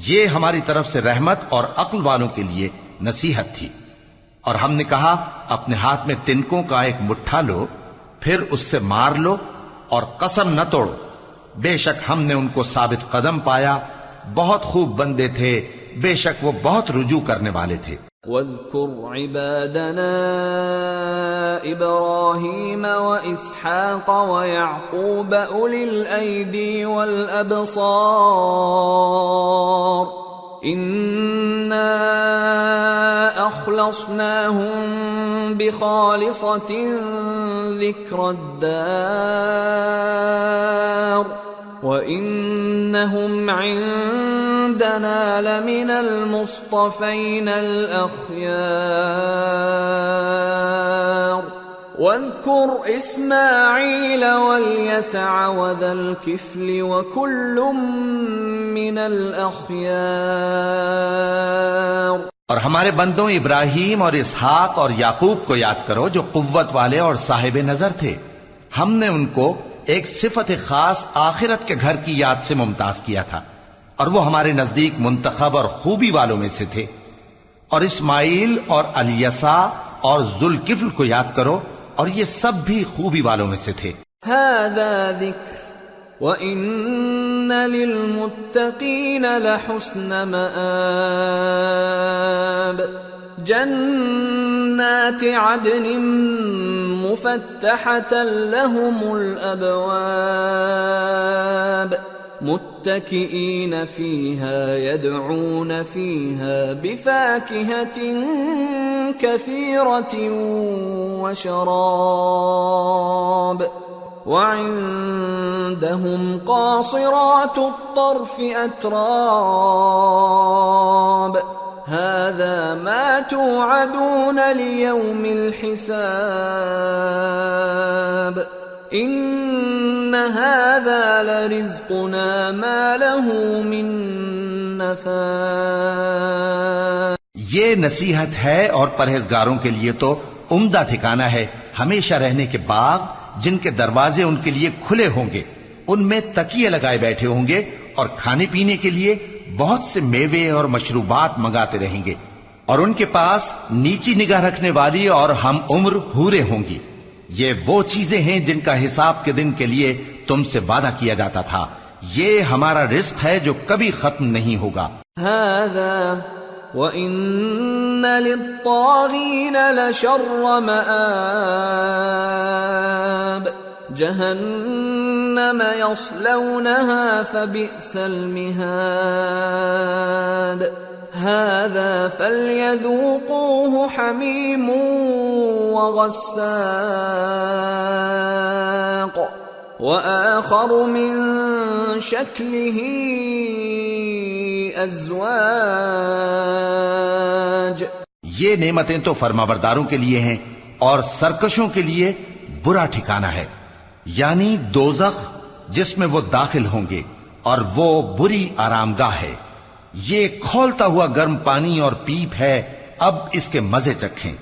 یہ ہماری طرف سے رحمت اور عقل والوں کے لیے نصیحت تھی۔ اور ہم نے کہا اپنے ہاتھ میں تنکوں کا ایک مٹھا لو، پھر اس سے مار لو اور قسم نہ توڑو، بے شک ہم نے ان کو ثابت قدم پایا، بہت خوب بندے تھے، بے شک وہ بہت رجوع کرنے والے تھے۔ وَاذْكُرْ عِبَادَنَا إِبْرَاهِيمَ وَإِسْحَاقَ وَيَعْقُوبَ أُولِي الْأَيْدِي وَالْأَبْصَارِ إِنَّا أَخْلَصْنَاهُمْ بِخَالِصَةٍ ذِكْرَى الدَّارِ وَإِنَّهُمْ عِندَنَا لَمِنَ الْمُصْطَفَيْنَ الْأَخْيَارِ واذكر إسماعيل واليسع وذا الكفل وكل من الأخيار. اور ہمارے بندوں ابراہیم اور اسحاق اور یعقوب کو یاد کرو جو قوت والے اور صاحب نظر تھے. ہم نے ان کو ایک صفت خاص آخرت کے گھر کی یاد سے ممتاز کیا تھا اور وہ ہمارے نزدیک منتخب اور خوبی والوں میں سے تھے. اور اسماعیل اور الیسع اور ذوالکفل کو یاد کرو اور یہ سب بھی خوبی والوں میں سے تھے. هذا ذکر وَإِنَّ لِلْمُتَّقِينَ لَحُسْنَ مَآبٍ. جنات عدن مفتحة لهم الأبواب متكئين فيها يدعون فيها بفاكهة كثيرة وشراب. وعندهم قاصرات الطرف أتراب. هذا ما توعدون ليوم الحساب. إن هذا لرزقنا ما له من نفاد. یہ نصیحت ہے اور پرہیزگاروں کے لیے تو عمدہ ٹھکانہ ہے ہمیشہ رہنے کے باغ جن کے دروازے ان کے لیے کھلے ہوں گے. ان میں تکیے لگائے بیٹھے ہوں گے اور کھانے پینے کے لیے بہت سے میوے اور مشروبات منگاتے رہیں گے. اور ان کے پاس نیچی نگاہ رکھنے والی اور ہم عمر حوریں ہوں گی. یہ وہ چیزیں ہیں جن کا حساب کے دن کے لیے تم سے وعدہ کیا جاتا تھا. یہ ہمارا رزق ہے جو کبھی ختم نہیں ہوگا. هذا وَإِنَّ لِلطَّاغِينَ لَشَرَّ مَآبٍ. جهنم يصلونها فبئس المهاد. هذا فليذوقوه حميم وغساق وآخر من شكله أزواج. یہ نعمتیں تو فرمانبرداروں کے لیے ہیں اور سرکشوں کے لیے برا ٹھکانہ ہے، یعنی دوزخ جس میں وہ داخل ہوں گے اور وہ بری آرامگاہ ہے. یہ کھولتا ہوا گرم پانی اور پیپ ہے، اب اس کے مزے چکھیں.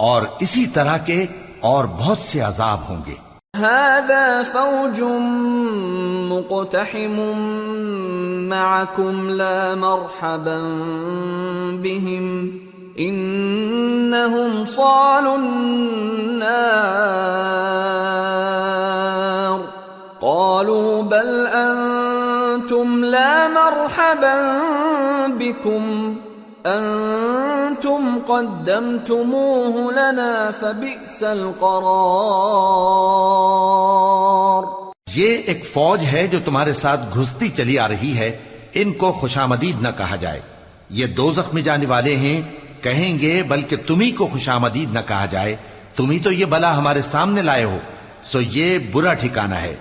اور اسی طرح کے اور بہت سے عذاب ہوں گے. هذا فوج مقتحم معكم لا مرحبا بهم انهم صالوا النار. قالوا بل انتم لا مرحبا بكم انتم قدمتموه لنا فبئس القرار. یہ ایک فوج ہے جو تمہارے ساتھ گھستی چلی آ رہی ہے، ان کو خوشامدید نہ کہا جائے. یہ دوزخ میں جانے والے ہیں، کہیں گے بلکہ تمہیں کو خوشامدید نہ کہا جائے، تمہیں تو یہ بلا ہمارے سامنے لائے ہو، سو یہ برا ٹھکانہ ہے.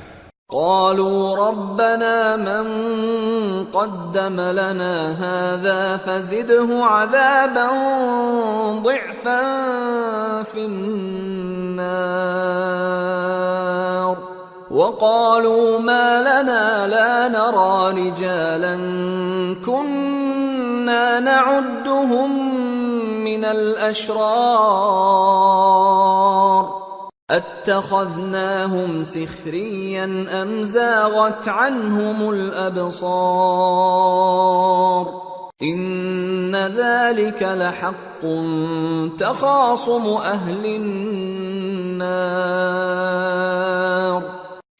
قالوا ربنا من قدم لنا هذا فزده عذابا ضعفا في النار. وقالوا ما لنا لا نرى رجالا كنا نعدهم من الأشرار اتخذناهم سخريا ام زاغت عنهم الابصار. ان ذلك لحق تخاصم اهل النار.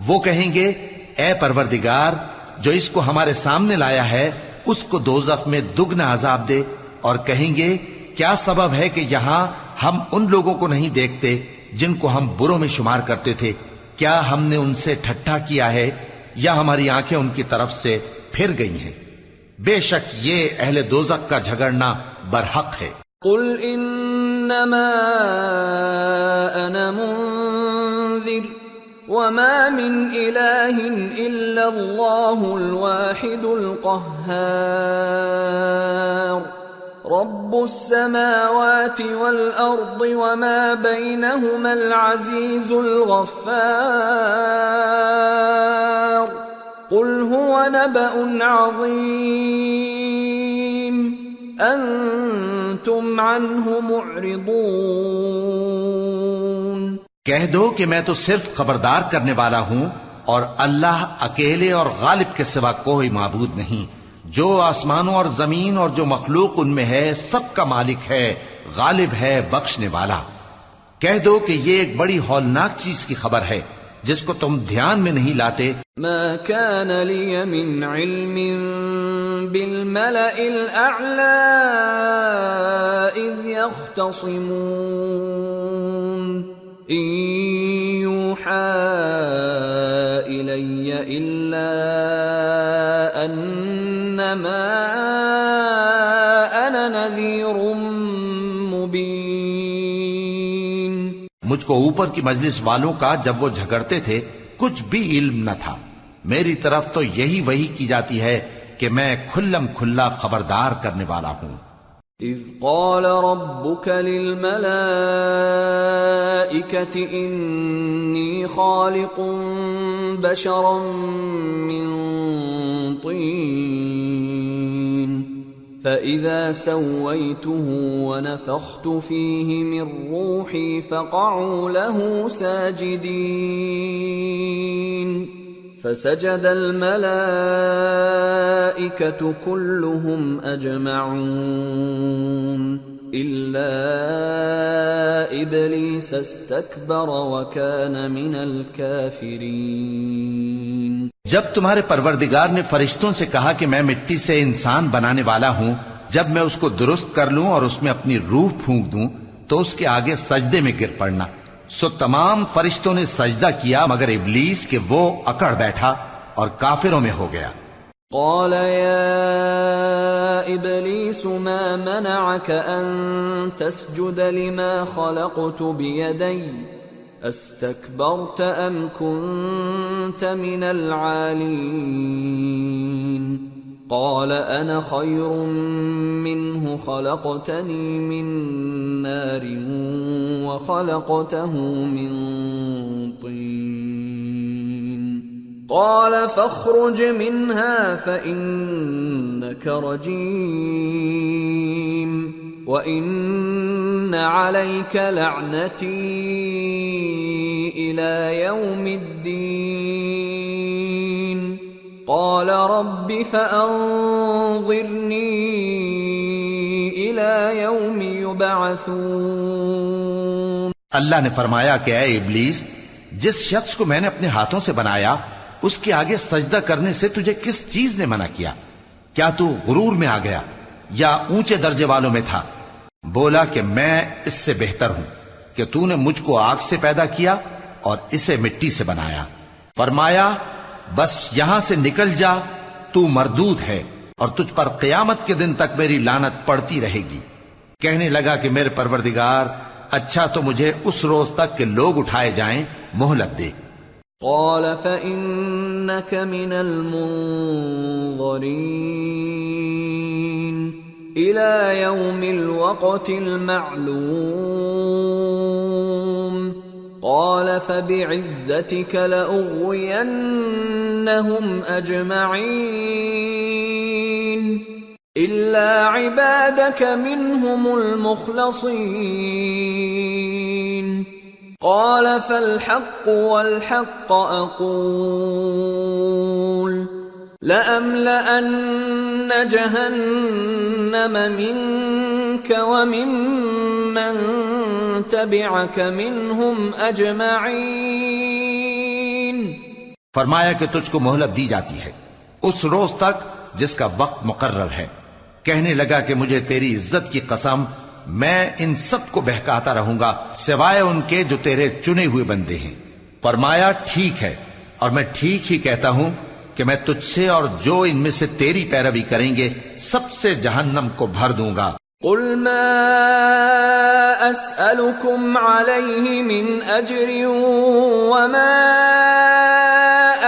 وہ کہیں گے اے پروردگار جو اس کو ہمارے سامنے لایا ہے اس کو دوزخ میں دگنا عذاب دے. اور کہیں گے کیا سبب ہے کہ یہاں ہم ان لوگوں کو نہیں دیکھتے جن کو ہم بروں میں شمار کرتے تھے؟ کیا ہم نے ان سے ٹھٹھا کیا ہے یا ہماری آنکھیں ان کی طرف سے پھر گئی ہیں؟ بے شک یہ اہل دوزخ کا جھگڑنا برحق ہے. قل انما انا منذر وما من الہ الا اللہ الواحد القہار. رب السماوات والأرض وما بينهما العزيز الغفار قل هو نبأ عظيم أنتم عنه معرضون۔ کہہ دو کہ میں تو صرف خبردار کرنے والا ہوں، اور اللہ اکیلے اور غالب کے سوا کوئی معبود نہیں۔ جو آسمانوں اور زمین اور جو مخلوق ان میں ہے سب کا مالک ہے، غالب ہے، بخشنے والا۔ کہہ دو کہ یہ ایک بڑی ہولناک چیز کی خبر ہے جس کو تم دھیان میں نہیں لاتے۔ ما كان لي من علم بالملأ الأعلى إذ يختصمون إن يوحى إلي إلا أنما أنا نذير مبين۔ مجھ کو اوپر کی مجلس والوں کا جب وہ جھگڑتے تھے کچھ بھی علم نہ تھا، میری طرف تو یہی وحی کی جاتی ہے کہ میں کھلم کھلا خبردار کرنے والا ہوں۔ اذ قال ربك للملائكة انی خالق بشرا من طین فإذا سويته ونفخت فيه من روحي فقعوا له ساجدين فسجد الملائكة كلهم أجمعون إلا إبليس استكبر وكان من الكافرين۔ جب تمہارے پروردگار نے فرشتوں سے کہا کہ میں مٹی سے انسان بنانے والا ہوں، جب میں اس کو درست کر لوں اور اس میں اپنی روح پھونک دوں تو اس کے آگے سجدے میں گر پڑنا۔ سو تمام فرشتوں نے سجدہ کیا مگر ابلیس کہ وہ اکڑ بیٹھا اور کافروں میں ہو گیا۔ قال يا إبليس ما منعك أن تسجد لما خلقت بيدي استكبرت أم كنت من العالين؟ قال أنا خير منه خلقتني من نار وخلقته من طين قال فاخرج منها فإنك رجيم وإن عليك لعنتي إلى يوم الدين قال رب فأنظرني إلى يوم يبعثون۔ اللہ نے فرمایا کہ اے ابلیس، جس شخص کو میں نے اپنے ہاتھوں سے بنایا اس کے آگے سجدہ کرنے سے تجھے کس چیز نے منع کیا؟ کیا تو غرور میں آ گیا یا اونچے درجے والوں میں تھا؟ بولا کہ میں اس سے بہتر ہوں کہ تو نے مجھ کو آگ سے پیدا کیا اور اسے مٹی سے بنایا۔ فرمایا بس یہاں سے نکل جا، تو مردود ہے اور تجھ پر قیامت کے دن تک میری لعنت پڑتی رہے گی۔ کہنے لگا کہ میرے پروردگار، اچھا تو مجھے اس روز تک کہ لوگ اٹھائے جائیں مہلت دے۔ قال فإنك من المنظرين إلى يوم الوقت المعلوم قال فبعزتك لأغوينهم أجمعين إلا عبادك منهم المخلصين قال فالحق والحق أقول لأملأن جهنم منك وممن تبعك منهم أجمعين۔ فرمایا کہ تجھ کو مہلت دی جاتی ہے اس روز تک جس کا وقت مقرر ہے۔ کہنے لگا کہ مجھے تیری عزت کی قسم، میں ان سب کو بہکاتا رہوں گا سوائے ان کے جو تیرے چنے ہوئے بندے ہیں۔ فرمایا ٹھیک ہے، اور میں ٹھیک ہی کہتا ہوں کہ میں تجھ سے اور جو ان میں سے تیری پیروی کریں گے سب سے جہنم کو بھر دوں گا۔ قل ما أسألكم عليه من أجر وما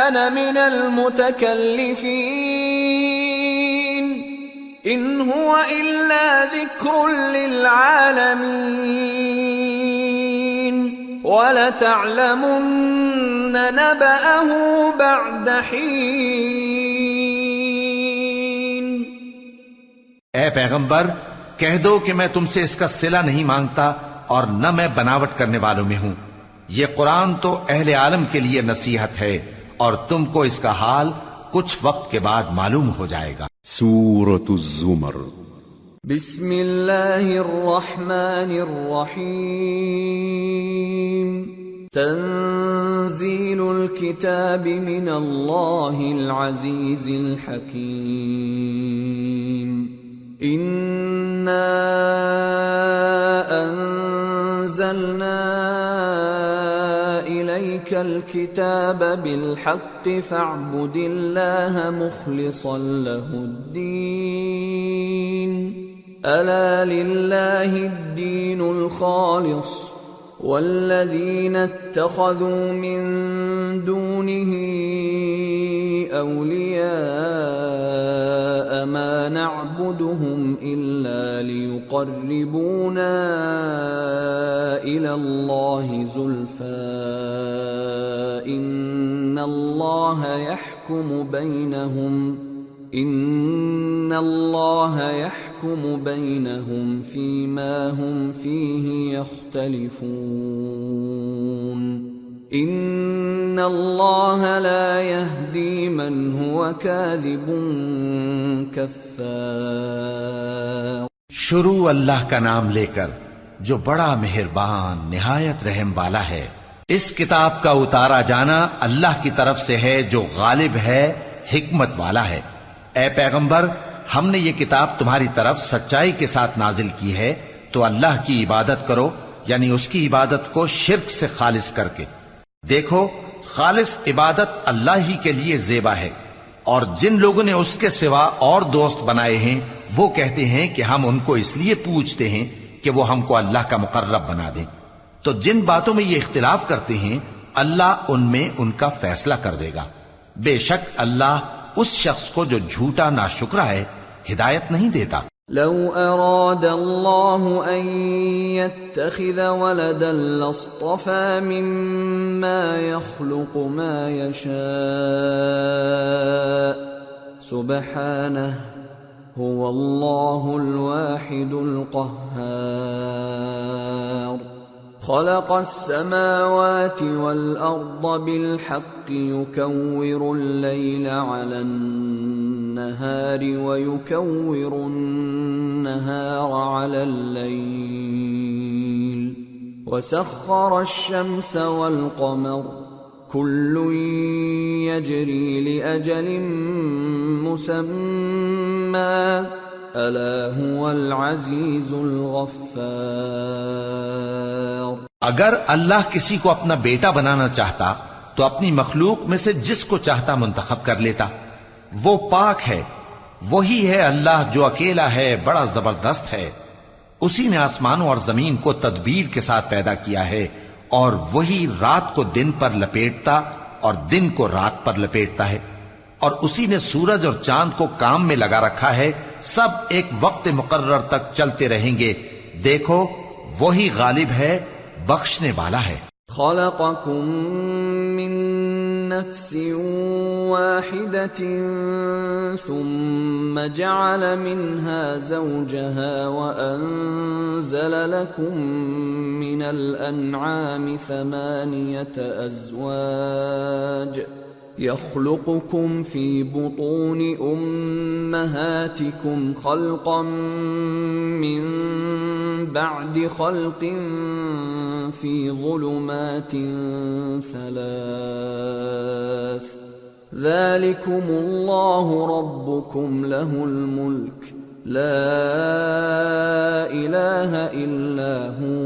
أنا من المتكلفين ان هو الا ذکر للعالمین وَلَتَعْلَمُنَّ نَبَأَهُ بَعْدَ حِينٍ۔ اے پیغمبر کہہ دو کہ میں تم سے اس کا صلہ نہیں مانگتا اور نہ میں بناوٹ کرنے والوں میں ہوں۔ یہ قرآن تو اہل عالم کے لیے نصیحت ہے اور تم کو اس کا حال کچھ وقت کے بعد معلوم ہو جائے گا۔ سورة الزمر۔ بسم اللہ الرحمن الرحیم۔ تنزیل الکتاب من اللہ العزیز الحکیم۔ انا انزلنا الیک الکتاب بالحق فاعبد اللہ مخلصا له الدین۔ الا للہ الدین الخالص والذین اتخذوا من دونه اولیاء ما نعبدهم الا لیقربونا الى اللہ زلفى ان اللہ يحكم بينهم فيما هم فيه يختلفون ان اللہ لا يهدي من هو كاذب كفار۔ شروع اللہ کا نام لے کر جو بڑا مہربان نہایت رحم والا ہے۔ اس کتاب کا اتارا جانا اللہ کی طرف سے ہے جو غالب ہے، حکمت والا ہے۔ اے پیغمبر ہم نے یہ کتاب تمہاری طرف سچائی کے ساتھ نازل کی ہے تو اللہ کی عبادت کرو، یعنی اس کی عبادت کو شرک سے خالص کر کے۔ دیکھو خالص عبادت اللہ ہی کے لیے زیبا ہے، اور جن لوگوں نے اس کے سوا اور دوست بنائے ہیں وہ کہتے ہیں کہ ہم ان کو اس لیے پوچھتے ہیں کہ وہ ہم کو اللہ کا مقرب بنا دیں۔ تو جن باتوں میں یہ اختلاف کرتے ہیں اللہ ان میں ان کا فیصلہ کر دے گا۔ بے شک اللہ اس شخص کو جو جھوٹا ناشکرا ہے ہدایت نہیں دیتا۔ لو اراد اللہ ان يتخذ ولدا لاصطفى مما يخلق ما يشاء سبحانه هو اللہ الواحد القہار۔ خلق السماوات والأرض بالحق يكور الليل على النهار ويكور النهار على الليل وسخر الشمس والقمر كل يجري لأجل مسمى الا هو العزیز الغفار۔ اگر اللہ کسی کو اپنا بیٹا بنانا چاہتا تو اپنی مخلوق میں سے جس کو چاہتا منتخب کر لیتا۔ وہ پاک ہے، وہی ہے اللہ جو اکیلا ہے، بڑا زبردست ہے۔ اسی نے آسمانوں اور زمین کو تدبیر کے ساتھ پیدا کیا ہے، اور وہی رات کو دن پر لپیٹتا اور دن کو رات پر لپیٹتا ہے، اور اسی نے سورج اور چاند کو کام میں لگا رکھا ہے، سب ایک وقت مقرر تک چلتے رہیں گے۔ دیکھو وہی غالب ہے، بخشنے والا ہے۔ خلقکم من نفس واحدة ثم جعل منها زوجها وأنزل لكم من الأنعام 8 أزواج يخلقكم في بطون أمهاتكم خلقا من بعد خلق في ظلمات 3 ذلكم الله ربكم له الملك لا إله إلا هو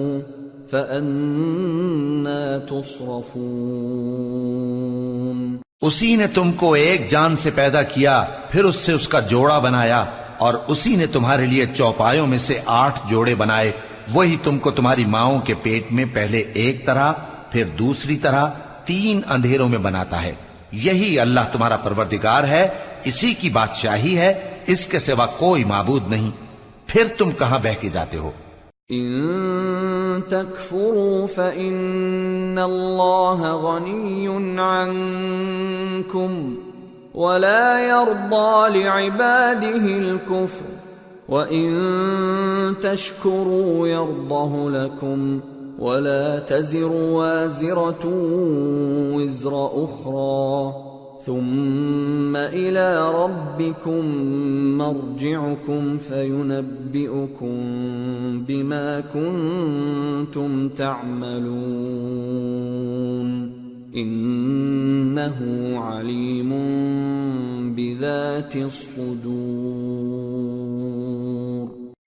فأنا تصرفون۔ اسی نے تم کو ایک جان سے پیدا کیا، پھر اس سے اس کا جوڑا بنایا، اور اسی نے تمہارے لیے چوپایوں میں سے 8 جوڑے بنائے۔ وہی تم کو تمہاری ماؤں کے پیٹ میں پہلے ایک طرح پھر دوسری طرح 3 اندھیروں میں بناتا ہے۔ یہی اللہ تمہارا پروردگار ہے، اسی کی بادشاہی ہے، اس کے سوا کوئی معبود نہیں، پھر تم کہاں بہہ کے جاتے ہو؟ ان تکفروا فإن اللہ غنی عنکم ولا يرضى لعباده الكفر وَإِن تَشْكُرُوا يَرْضَهُ لَكُمْ وَلَا تَزِرُ وَازِرَةٌ وِزْرَ أُخْرَى ثُمَّ إِلَى رَبِّكُمْ مَرْجِعُكُمْ فَيُنَبِّئُكُمْ بِمَا كُنْتُمْ تَعْمَلُونَ إِنَّهُ عَلِيمٌ بِذَاتِ الصُّدُورِ۔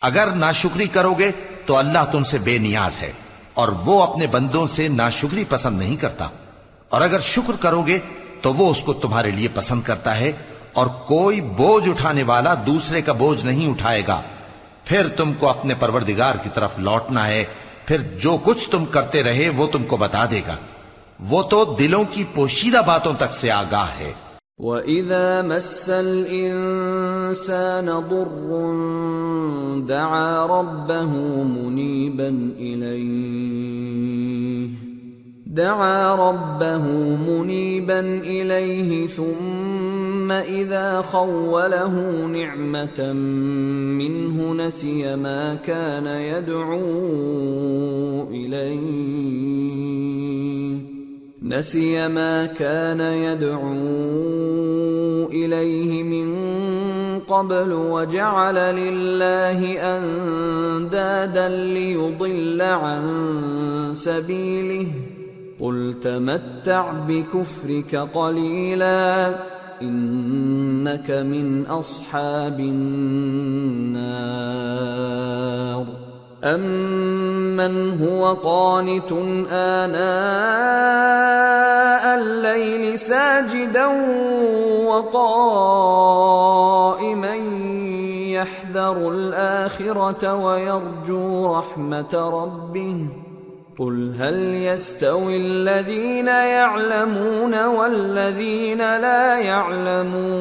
اگر ناشکری کرو گے تو اللہ تم سے بے نیاز ہے اور وہ اپنے بندوں سے ناشکری پسند نہیں کرتا، اور اگر شکر کرو گے تو وہ اس کو تمہارے لیے پسند کرتا ہے، اور کوئی بوجھ اٹھانے والا دوسرے کا بوجھ نہیں اٹھائے گا۔ پھر تم کو اپنے پروردگار کی طرف لوٹنا ہے، پھر جو کچھ تم کرتے رہے وہ تم کو بتا دے گا، وہ تو دلوں کی پوشیدہ باتوں تک سے آگاہ ہے۔ وَإِذَا مَسَّ الْإِنسَانَ ضُرٌّ دَعَا رَبَّهُ مُنِيبًا إِلَيْهِ ثُمَّ إِذَا خَوَّلَهُ نِعْمَةً مِّنْهُ نَسِيَ مَا كَانَ يَدْعُو إِلَيْهِ مِن قَبْلُ وَجَعَلَ لِلَّهِ أَندَادًا لِيُضِلَّ عَن سَبِيلِهِ قُلْ تَمَتَّعْ بِكُفْرِكَ قَلِيلًا إِنَّكَ مِنْ أَصْحَابِ النَّارِ أَمَّنْ هُوَ قَانِتٌ آنَاءَ اللَّيْلِ سَاجِدًا وَقَائِمًا يَحْذَرُ الْآخِرَةَ وَيَرْجُو رَحْمَةَ رَبِّهِ قُلْ هَلْ يَسْتَوِي الَّذِينَ يَعْلَمُونَ وَالَّذِينَ لَا يَعْلَمُونَ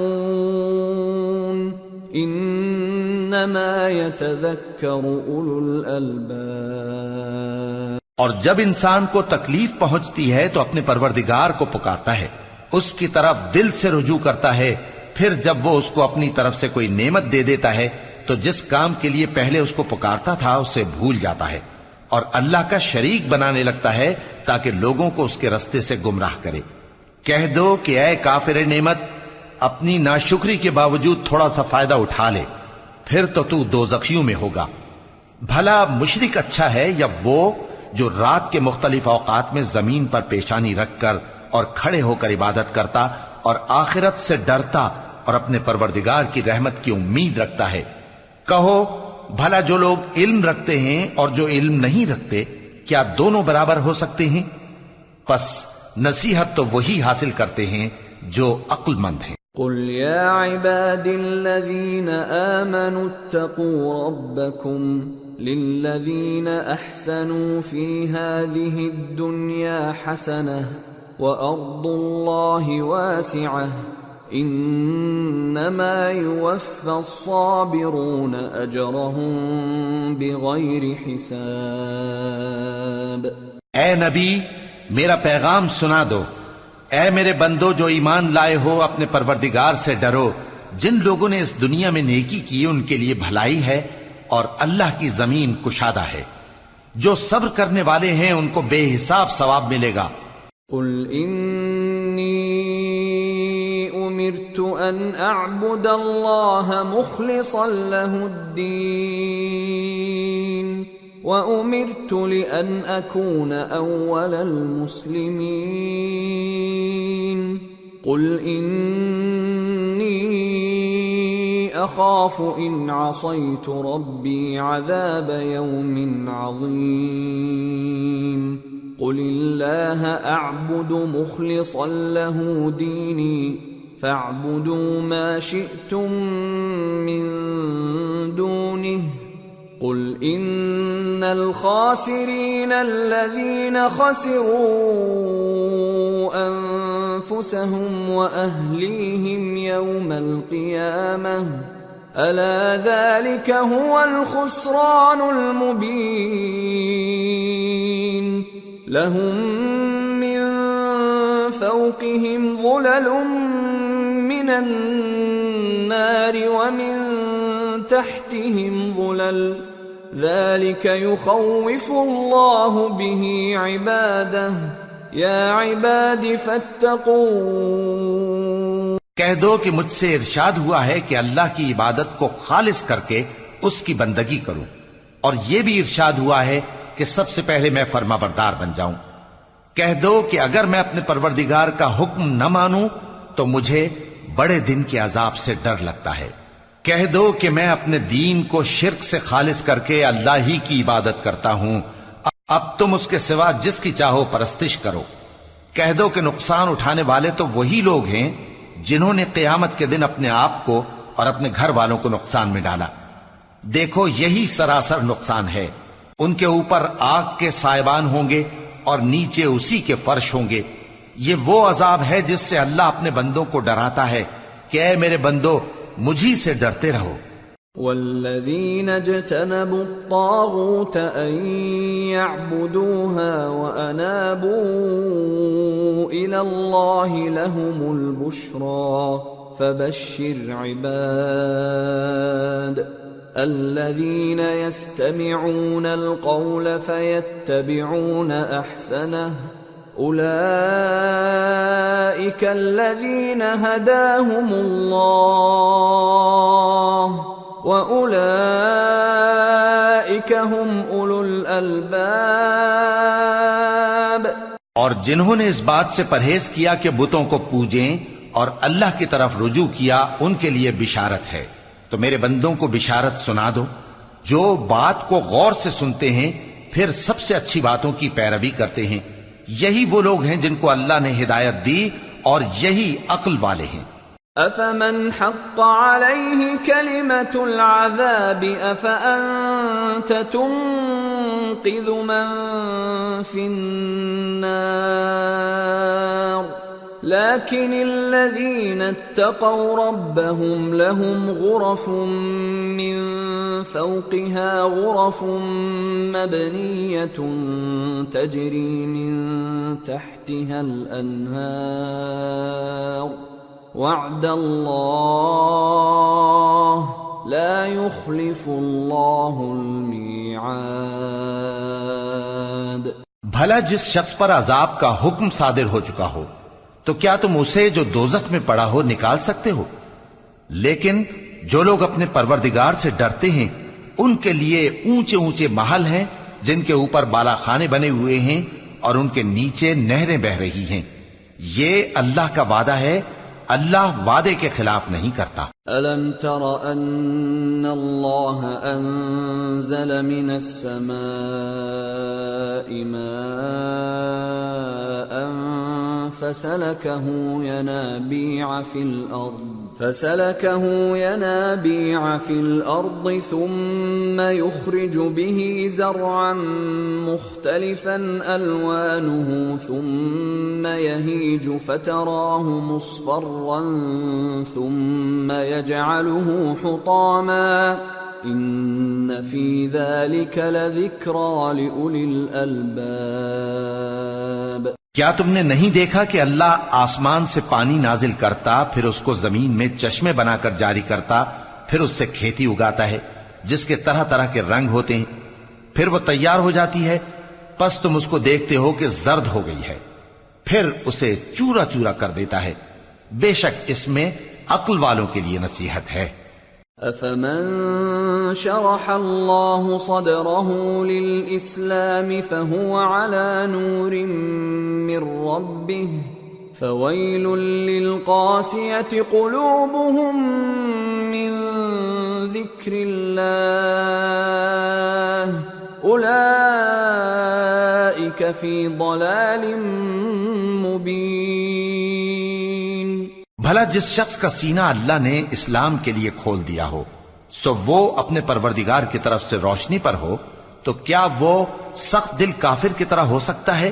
انما يتذکر اولو الالباب۔ اور جب انسان کو تکلیف پہنچتی ہے تو اپنے پروردگار کو پکارتا ہے، اس کی طرف دل سے رجوع کرتا ہے، پھر جب وہ اس کو اپنی طرف سے کوئی نعمت دے دیتا ہے تو جس کام کے لیے پہلے اس کو پکارتا تھا اسے بھول جاتا ہے اور اللہ کا شریک بنانے لگتا ہے تاکہ لوگوں کو اس کے رستے سے گمراہ کرے۔ کہہ دو کہ اے کافر نعمت، اپنی ناشکری کے باوجود تھوڑا سا فائدہ اٹھا لے، پھر تو دوزخیوں میں ہوگا۔ بھلا مشرک اچھا ہے یا وہ جو رات کے مختلف اوقات میں زمین پر پیشانی رکھ کر اور کھڑے ہو کر عبادت کرتا اور آخرت سے ڈرتا اور اپنے پروردگار کی رحمت کی امید رکھتا ہے۔ کہو بھلا جو لوگ علم رکھتے ہیں اور جو علم نہیں رکھتے کیا دونوں برابر ہو سکتے ہیں؟ پس نصیحت تو وہی حاصل کرتے ہیں جو عقل مند ہیں۔ قل يا عباد الذين آمنوا اتقوا ربكم للذين أحسنوا في هذه الدنيا حسنة وأرض الله واسعة إنما يوفى الصابرون أجرهم بغير حساب۔ اے نبی میرا پیغام سنا دو، اے میرے بندو جو ایمان لائے ہو اپنے پروردگار سے ڈرو۔ جن لوگوں نے اس دنیا میں نیکی کی ان کے لیے بھلائی ہے اور اللہ کی زمین کشادہ ہے۔ جو صبر کرنے والے ہیں ان کو بے حساب ثواب ملے گا۔ قل انی امرت ان اعبد اللہ مخلصا له الدین وَأُمِرْتُ لِأَنْ أَكُونَ أَوَّلَ الْمُسْلِمِينَ قُلْ إِنِّي أَخَافُ إِنْ عَصَيْتُ رَبِّي عَذَابَ يَوْمٍ عَظِيمٍ قُلِ اللَّهَ أَعْبُدُ مُخْلِصًا لَهُ دِينِي فَاعْبُدُوا مَا شِئْتُم مِّن دُونِهِ قل ان الخاسرین الذین خسروا انفسهم واهلیہم یوم القیامہ ألا ذلك هو الخسران المبين لهم من فوقهم ظلل من النار ومن تحتهم ظلل ذلك يخوف الله به عباده يا عباد فاتقون۔ کہہ دو کہ مجھ سے ارشاد ہوا ہے کہ اللہ کی عبادت کو خالص کر کے اس کی بندگی کروں، اور یہ بھی ارشاد ہوا ہے کہ سب سے پہلے میں فرما بردار بن جاؤں۔ کہہ دو کہ اگر میں اپنے پروردگار کا حکم نہ مانوں تو مجھے بڑے دن کے عذاب سے ڈر لگتا ہے۔ کہہ دو کہ میں اپنے دین کو شرک سے خالص کر کے اللہ ہی کی عبادت کرتا ہوں، اب تم اس کے سوا جس کی چاہو پرستش کرو۔ کہہ دو کہ نقصان اٹھانے والے تو وہی لوگ ہیں جنہوں نے قیامت کے دن اپنے آپ کو اور اپنے گھر والوں کو نقصان میں ڈالا۔ دیکھو یہی سراسر نقصان ہے، ان کے اوپر آگ کے سائبان ہوں گے اور نیچے اسی کے فرش ہوں گے۔ یہ وہ عذاب ہے جس سے اللہ اپنے بندوں کو ڈراتا ہے کہ اے میرے بندو مجھی سے ڈرتے رہو۔ والذین اجتنبوا الطاغوت ان يعبدوها وانابوا الى اللہ لهم البشرى فبشر عباد الذین يستمعون القول فيتبعون احسنه أولئك الذين هداهم الله وأولئك هم أولو الألباب۔ اور جنہوں نے اس بات سے پرہیز کیا کہ بتوں کو پوجیں اور اللہ کی طرف رجوع کیا ان کے لیے بشارت ہے، تو میرے بندوں کو بشارت سنا دو جو بات کو غور سے سنتے ہیں پھر سب سے اچھی باتوں کی پیروی کرتے ہیں۔ یہی وہ لوگ ہیں جن کو اللہ نے ہدایت دی اور یہی عقل والے ہیں۔ افمن حق علیہ کلمۃ العذاب افانت تنقذ من فی النار لكن الذين اتقوا ربهم لهم غرف من فوقها غرف مبنية تجري من تحتها الأنهار وعد الله لا يخلف الله الميعاد۔ بھلا جس شخص پر عذاب کا حکم صادر ہو چکا ہو تو کیا تم اسے جو دوزخ میں پڑا ہو نکال سکتے ہو؟ لیکن جو لوگ اپنے پروردگار سے ڈرتے ہیں ان کے لیے اونچے اونچے محل ہیں جن کے اوپر بالا خانے بنے ہوئے ہیں اور ان کے نیچے نہریں بہ رہی ہیں۔ یہ اللہ کا وعدہ ہے، اللہ وعدے کے خلاف نہیں کرتا۔ أَلَمْ تَرَ أَنَّ اللَّهَ أَنزَلَ مِنَ السَّمَاءِ مَاءً فَسَلَكَهُ يَنَابِيعَ فِي الْأَرْضِ ثُمَّ يُخْرِجُ بِهِ زَرْعًا مُخْتَلِفًا أَلْوَانُهُ ثُمَّ يَهِيجُ فَتَرَاهُ مُصْفَرًّا ثُمَّ يَجْعَلُهُ حُطَامًا إِنَّ فِي ذَلِكَ لَذِكْرَى لِأُولِي الْأَلْبَابِ۔ کیا تم نے نہیں دیکھا کہ اللہ آسمان سے پانی نازل کرتا، پھر اس کو زمین میں چشمے بنا کر جاری کرتا، پھر اس سے کھیتی اگاتا ہے جس کے طرح طرح کے رنگ ہوتے ہیں، پھر وہ تیار ہو جاتی ہے، پس تم اس کو دیکھتے ہو کہ زرد ہو گئی ہے، پھر اسے چورا چورا کر دیتا ہے۔ بے شک اس میں عقل والوں کے لیے نصیحت ہے۔ أَفَمَن شَرَحَ اللَّهُ صَدْرَهُ لِلْإِسْلَامِ فَهُوَ عَلَى نُورٍ مِّن رَّبِّهِ فَوَيْلٌ لِّلْقَاسِيَةِ قُلُوبُهُم مِّن ذِكْرِ اللَّهِ أُولَئِكَ فِي ضَلَالٍ مُّبِينٍ۔ بھلا جس شخص کا سینہ اللہ نے اسلام کے لیے کھول دیا ہو سو وہ اپنے پروردگار کی طرف سے روشنی پر ہو، تو کیا وہ سخت دل کافر کی طرح ہو سکتا ہے؟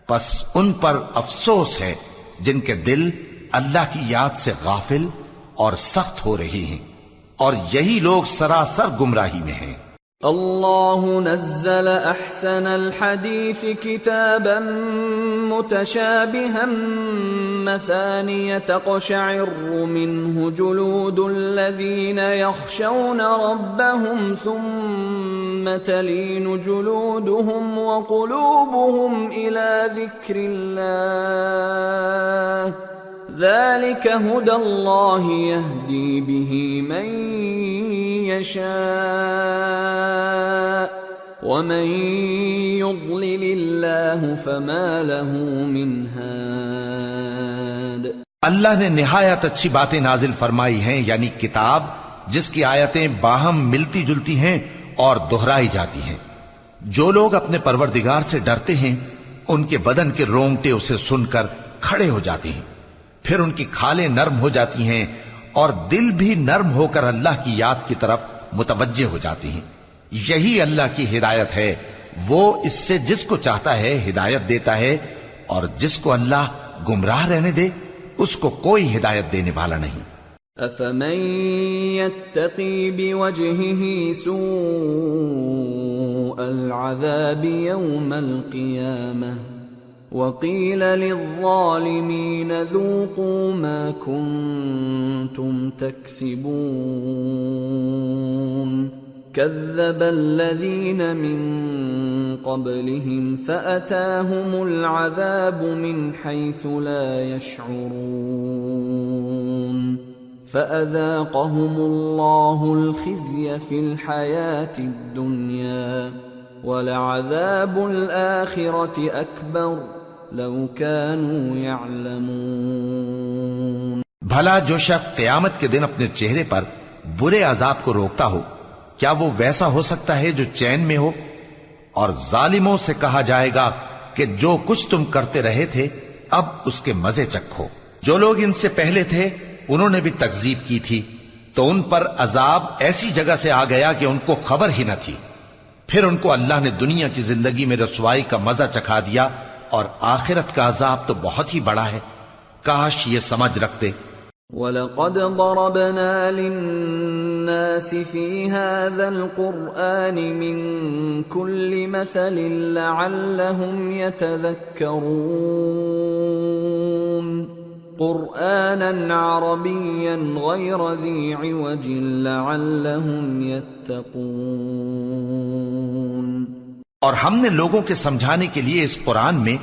پس ان پر افسوس ہے جن کے دل اللہ کی یاد سے غافل اور سخت ہو رہی ہیں، اور یہی لوگ سراسر گمراہی میں ہیں۔ اللہ نزل احسن الحدیث کتابا متشابہا مثانیہ تقشعر منہ جلود الذین یخشون ربهم ثم تلین جلودهم وقلوبهم الى ذکر اللہ ذلك هدى الله يهدي به من يشاء ومن يضلل الله فما له من هاد۔ اللہ نے نہایت اچھی باتیں نازل فرمائی ہیں، یعنی کتاب جس کی آیتیں باہم ملتی جلتی ہیں اور دہرائی جاتی ہیں۔ جو لوگ اپنے پروردگار سے ڈرتے ہیں ان کے بدن کے رونگٹے اسے سن کر کھڑے ہو جاتے ہیں، پھر ان کی کھالیں نرم ہو جاتی ہیں اور دل بھی نرم ہو کر اللہ کی یاد کی طرف متوجہ ہو جاتی ہیں۔ یہی اللہ کی ہدایت ہے، وہ اس سے جس کو چاہتا ہے ہدایت دیتا ہے، اور جس کو اللہ گمراہ رہنے دے اس کو کوئی ہدایت دینے والا نہیں۔ افمن یتقی بوجہہ سوء العذاب یوم القیامہ وقیل للظالمین ذوقوا ما کنتم تکسبون كذب الذین من قبلهم فأتاهم العذاب من حيث لا يشعرون فأذاقهم الله الخزي في الحياة الدنيا ولعذاب الآخرة أكبر لو كانوا يعلمون۔ بھلا جو شخص قیامت کے دن اپنے چہرے پر برے عذاب کو روکتا ہو، کیا وہ ویسا ہو سکتا ہے جو چین میں ہو؟ اور ظالموں سے کہا جائے گا کہ جو کچھ تم کرتے رہے تھے اب اس کے مزے چکھو۔ جو لوگ ان سے پہلے تھے انہوں نے بھی تکذیب کی تھی، تو ان پر عذاب ایسی جگہ سے آ گیا کہ ان کو خبر ہی نہ تھی۔ پھر ان کو اللہ نے دنیا کی زندگی میں رسوائی کا مزہ چکھا دیا، اور آخرت کا عذاب تو بہت ہی بڑا ہے، کاش یہ سمجھ رکھتے۔ وَلَقَدْ ضَرَبْنَا لِلنَّاسِ فِي هَذَا الْقُرْآنِ مِنْ كُلِّ مَثَلٍ لَعَلَّهُمْ يَتَذَكَّرُونَ قُرْآنًا عَرَبِيًّا غَيْرَ ذِي عِوَجٍ لَعَلَّهُمْ يَتَّقُونَ۔ اور ہم نے لوگوں کے سمجھانے کے لیے اس قرآن میں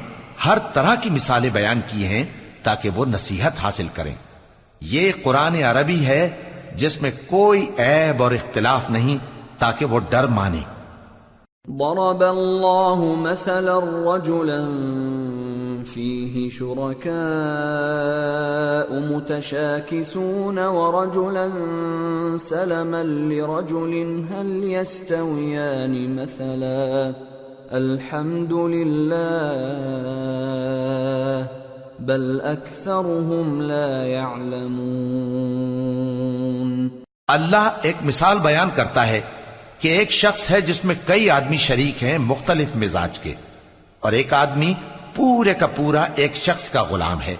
ہر طرح کی مثالیں بیان کی ہیں تاکہ وہ نصیحت حاصل کریں۔ یہ قرآن عربی ہے جس میں کوئی عیب اور اختلاف نہیں، تاکہ وہ ڈر مانے۔ ضرب اللہ مثلا رجلا فيه شركاء متشاكسون ورجلا سلما لرجل هل يستويان مثلا الحمد لله بل اکثرهم لا يعلمون۔ اللہ ایک مثال بیان کرتا ہے کہ ایک شخص ہے جس میں کئی آدمی شریک ہیں مختلف مزاج کے، اور ایک آدمی پورے کا پورا ایک شخص کا غلام ہے،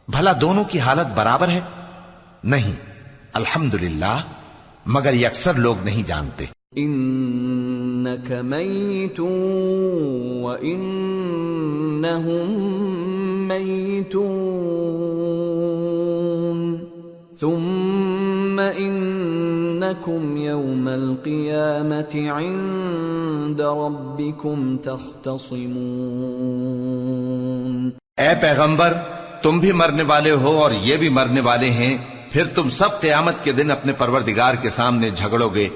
بھلا دونوں کی حالت برابر ہے؟ نہیں، الحمدللہ، مگر یہ اکثر لوگ نہیں جانتے۔ انک میت وانہم میتون ثم انکم یوم القیامة عند ربکم تختصمون۔ اے پیغمبر، تم بھی مرنے والے ہو اور یہ بھی مرنے والے ہیں، پھر تم سب قیامت کے دن اپنے پروردگار کے سامنے جھگڑو گے۔